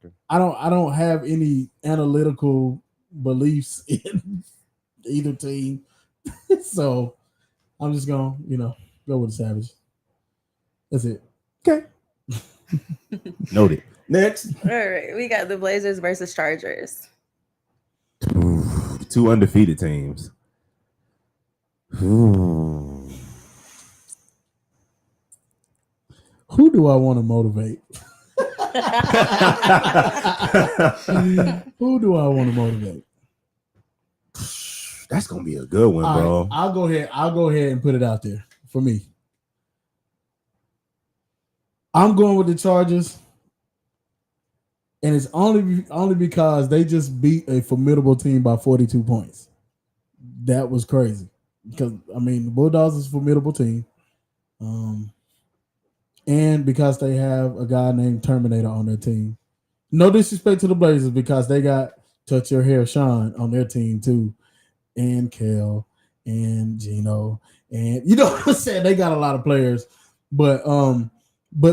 Okay. I don't have any analytical beliefs in either team, so I'm just gonna go with the Savages. That's it. Okay. Noted. Next. All right, we got the Blazers versus Chargers. two undefeated teams. Who do I want to motivate? Who do I want to motivate? That's gonna be a good one, All bro. right, I'll go ahead and put it out there for me. I'm going with the Chargers, and it's only because they just beat a formidable team by 42 points. That was crazy because the Bulldogs is a formidable team, and because they have a guy named Terminator on their team. No disrespect to the Blazers because they got Touch Your Hair Sean on their team too, and Kel and Gino, and you know what I'm saying. They got a lot of players, but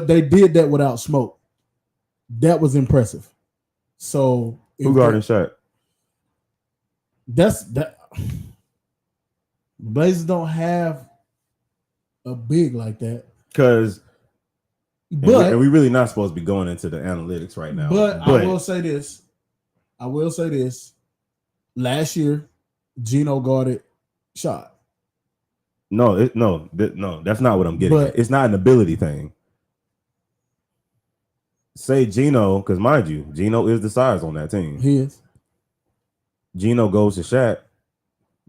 they did that without smoke. That was impressive. So Who guarding Shaq? That's that. Blazers don't have a big like that. Because But and we really not supposed to be going into the analytics right now. But I will say this. Last year, Gino guarded Shot. No, that's not what I'm getting at. It's not an ability thing. Say Gino, because mind you, Gino is the size on that team. He is. Gino goes to Shaq.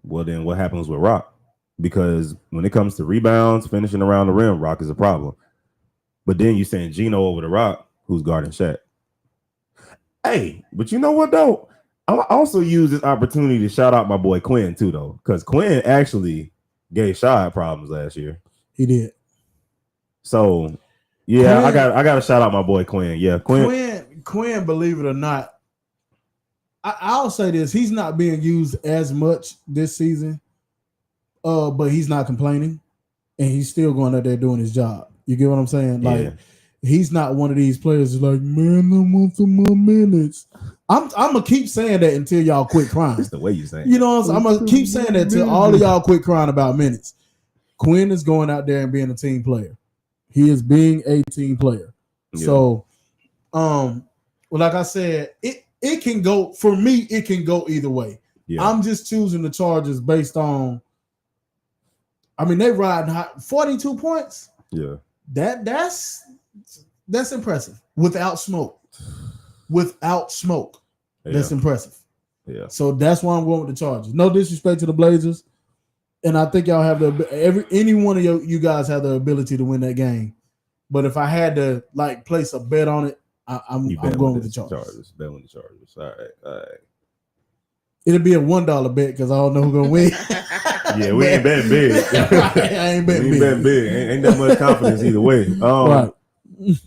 Well, then what happens with Rock? Because when it comes to rebounds, finishing around the rim, Rock is a problem. But then you send Gino over to Rock, who's guarding Shaq. Hey, but you know what though? I also use this opportunity to shout out my boy Quinn too, though, because Quinn actually gave Shaq problems last year. He did. So yeah, I got to shout out my boy Quinn. Yeah, Quinn, believe it or not, I'll say this: he's not being used as much this season, but he's not complaining, and he's still going out there doing his job. You get what I'm saying? Like he's not one of these players who's like, man, I want some more minutes. I'm gonna keep saying that until y'all quit crying. That's the way you say it. You know what I'm saying? I'm gonna keep saying that till all of y'all quit crying about minutes. Quinn is going out there and being a team player. He is being a team player. Yeah. So, like I said, it can go for me. It can go either way. Yeah. I'm just choosing the Chargers based on. They riding hot 42 points. Yeah, that's impressive without smoke. Without smoke, that's impressive. Yeah. So that's why I'm going with the Chargers. No disrespect to the Blazers, and I think y'all have any one of you guys have the ability to win that game. But if I had to place a bet on it, I'm going with the Chargers. Bet on the Chargers. All right. It'll be a $1 bet because I don't know who's gonna win. Yeah, we ain't betting big. I ain't betting big. Ain't that much confidence either way. Right.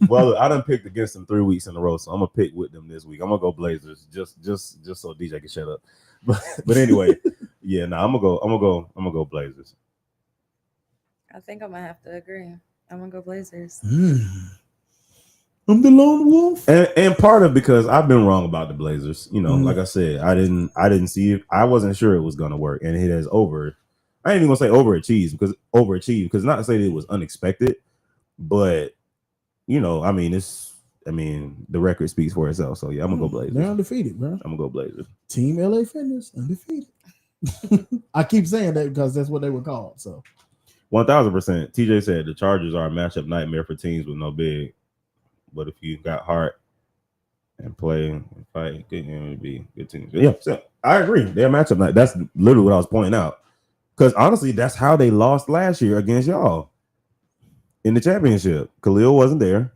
Well, look, I done picked against them 3 weeks in a row, so I'm gonna pick with them this week. I'm gonna go Blazers, just so DJ can shut up. But anyway, yeah, I'm gonna go Blazers. I think I'm gonna have to agree. I'm gonna go Blazers. I'm the lone wolf, and part of because I've been wrong about the Blazers. You know, like I said, I didn't see it. I wasn't sure it was gonna work, and it has I ain't even gonna say overachieved because not to say that it was unexpected, but the record speaks for itself. So yeah, I'm gonna go Blazers. They're undefeated, bro. I'm gonna go Blazers. Team LA Fitness undefeated. I keep saying that because that's what they were called. So 1000%. TJ said the Chargers are a matchup nightmare for teams with no big. But if you got heart and play and fight, it would be good teams. Yeah, so I agree. They're a matchup night. That's literally what I was pointing out. Because honestly, that's how they lost last year against y'all in the championship. Khalil wasn't there.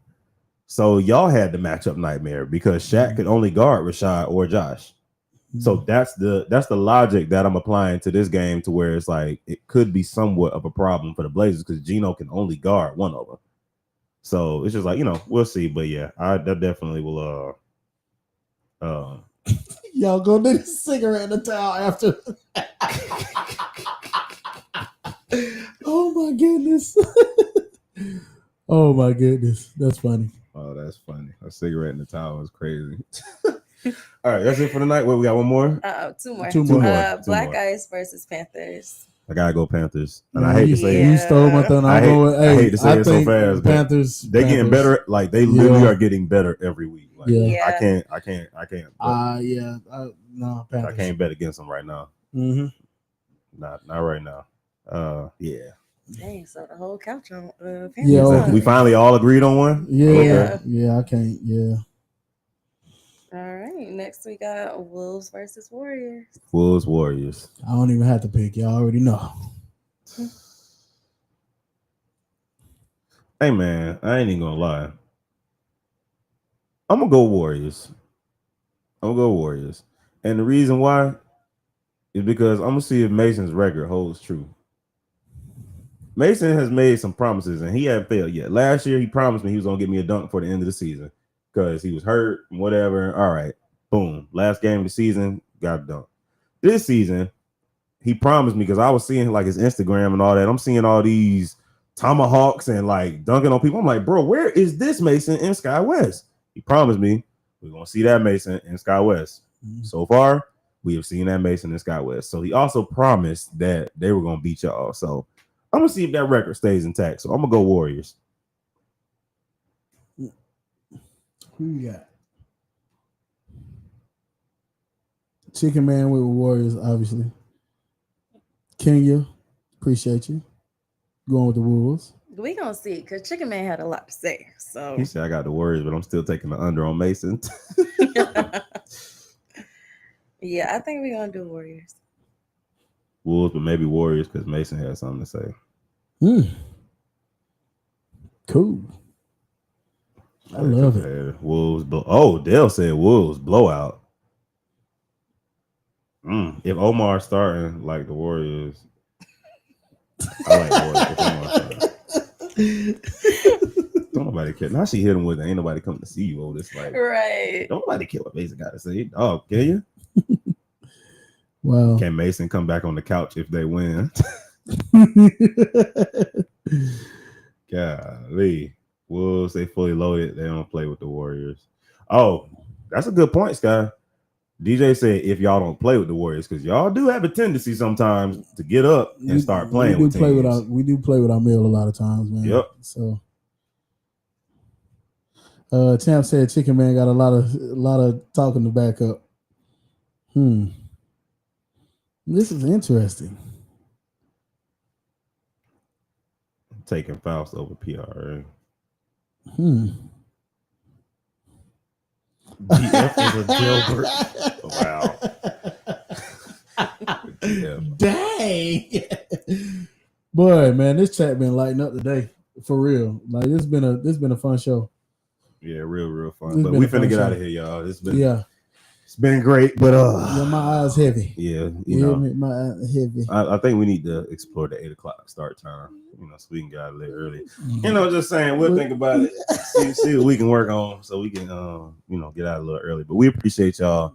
So y'all had the matchup nightmare because Shaq could only guard Rashad or Josh. So that's the logic that I'm applying to this game, to where it's like it could be somewhat of a problem for the Blazers because Gino can only guard one of them. So it's just like, we'll see. But yeah, that definitely will y'all go do the cigarette in the towel after. Oh my goodness. Oh my goodness. That's funny. Oh, that's funny. A cigarette in the towel is crazy. All right, that's it for the night. Wait, we got one more? Two more. Two more. Black Ice versus Panthers. I gotta go Panthers. And Man, I hate to say you it. stole my thunder. I I hate to say it so think fast, but Panthers. They getting better. Like they literally are getting better every week. Like, Yeah. I can't. No, Panthers. I can't bet against them right now. Mm-hmm. Not right now. Yeah. Dang, so the whole couch on Yeah, Panthers. We finally all agreed on one. Yeah. I can't. Yeah. All right, next we got Wolves versus Warriors. Wolves Warriors. I don't even have to pick. Y'all already know. Hey man, I ain't even gonna lie. I'm gonna go Warriors. And the reason why is because I'm gonna see if Mason's record holds true. Mason has made some promises and he hasn't failed yet. Last year he promised me he was gonna get me a dunk for the end of the season because he was hurt and whatever. All right, boom. Last game of the season, got a dunk. This season, he promised me because I was seeing like his Instagram and all that. I'm seeing all these tomahawks and like dunking on people. I'm like, bro, where is this Mason in Sky West? He promised me we're gonna see that Mason in Sky West. So far, we have seen that Mason in Sky West. So he also promised that they were gonna beat y'all. So I'm gonna see if that record stays intact. So I'm gonna go Warriors. Who you got? Chicken Man with Warriors, obviously. Kenya, appreciate you. Going with the Wolves. We gonna see because Chicken Man had a lot to say. So He said I got the Warriors, but I'm still taking the under on Mason. yeah, I think we're gonna do Warriors. Wolves, but maybe Warriors because Mason has something to say. Cool. I love it. Wolves. Dale said Wolves blowout. If Omar starting like the Warriors, I like the Warriors. If Omar starting. Don't nobody care. Now she hit him with it. Ain't nobody coming to see you. Oh, this like Right. Don't nobody care what Mason got to say. Oh, can you? Wow. Can Mason come back on the couch if they win? Golly. Wolves, they fully loaded. They don't play with the Warriors. Oh, that's a good point, Sky. DJ said if y'all don't play with the Warriors, because y'all do have a tendency sometimes to get up and start playing with teams. We do play with our meal a lot of times, man. Yep. So Champ said Chicken Man got a lot of talking to back up. This is interesting. Taking Faust over PRA. DF is a jailbird. Wow. Dang. Boy, man, this chat been lighting up today. For real. Like this been a fun show. Yeah, real fun. But we finna get out of here, y'all. It's been great, but my eyes heavy. Yeah, my eyes heavy. I think we need to explore the 8:00 start time. So we can get out a little early. Just saying, we'll think about it. See what we can work on so we can get out a little early. But we appreciate y'all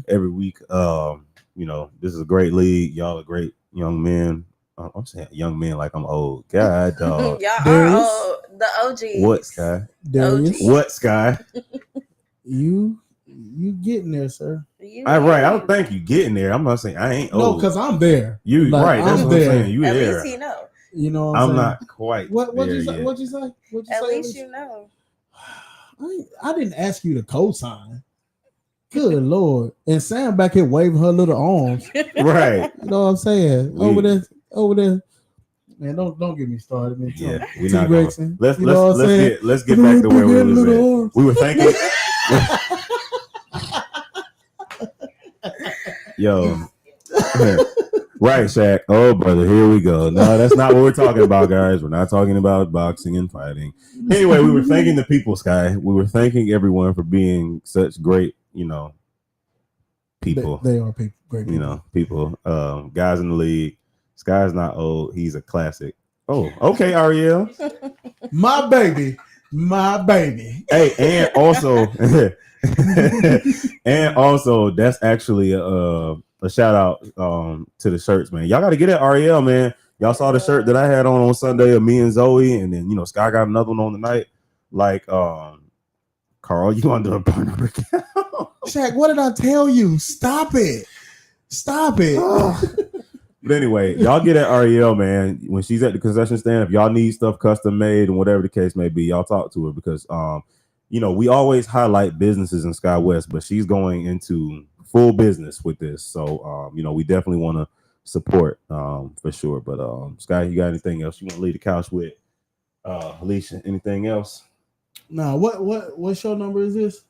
every week. This is a great league. Y'all are great young men. I'm saying young men like I'm old. God, dog. Y'all are old. The OGs. What, Sky? Darius. What, Sky? You getting there, sir. All right. I don't think you getting there. I'm not saying I ain't old. No, because I'm there. You like, right. That's I'm what there. I'm saying. You At there. least he know. You know what I'm saying? not quite. What'd you say? Yet. What'd you say? At least you know. I didn't ask you to co-sign. Good Lord. And Sam back here waving her little arms. Right. You know what I'm saying? Over there. Man, don't get me started, man. Yeah, we're not gonna, let's get back to where we was at. We were thinking. Yo. Right, Shaq. Oh, brother, here we go. No, that's not what we're talking about, guys. We're not talking about boxing and fighting. Anyway, we were thanking the people, Sky. We were thanking everyone for being such great, people. They are people, great people. People. Guys in the league. Sky's not old. He's a classic. Oh, okay, Ariel. My baby. Hey, and also, that's actually a shout out to the shirts, man. Y'all got to get at Ariel, man. Y'all saw the shirt that I had on Sunday of me and Zoe, and then Sky got another one on tonight. Like, Carl, you want to do a burner account? Shaq, what did I tell you? Stop it. But anyway, y'all get at Ariel, man. When she's at the concession stand, if y'all need stuff custom made and whatever the case may be, y'all talk to her because we always highlight businesses in Sky West, but she's going into full business with this. So we definitely want to support for sure. But Sky, you got anything else you want to leave the couch with? Alicia, anything else? Nah, what show number is this?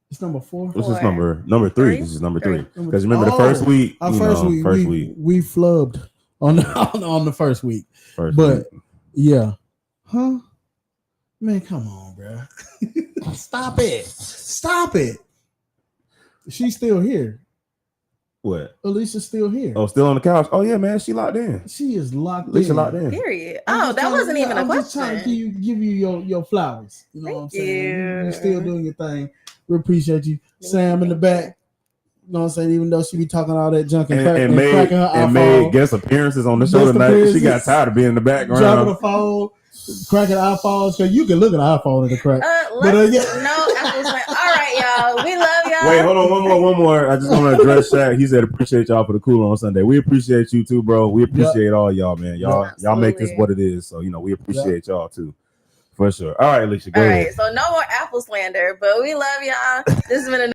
It's number 4. This is number 3. This is number 3. Because remember the first week, we flubbed on the first week. Yeah, huh? Man, come on, bro. Stop it. She's still here. What? Alicia's still here. Oh, still on the couch? Oh yeah, man, she locked in. She is locked Alicia in. locked in. Period. Oh, that wasn't even a question. I'm just trying to give you your flowers. You know what I'm saying? You're still doing your thing. We appreciate you. Sam in the back. You know what I'm saying? Even though she be talking all that junk and made guest appearances on the show tonight. She got tired of being in the background. Dropping the phone, cracking iPhones. So you can look at the iPhone in the crack. No, Apple's like, all right, y'all. We love y'all. Wait, hold on. One more. I just want to address Shaq. He said, appreciate y'all for the cool on Sunday. We appreciate you too, bro. We appreciate all y'all, man. Y'all make this what it is. So, we appreciate y'all too. For sure. All right, Alicia, go ahead. All right, so no more Apple slander, but we love y'all. This has been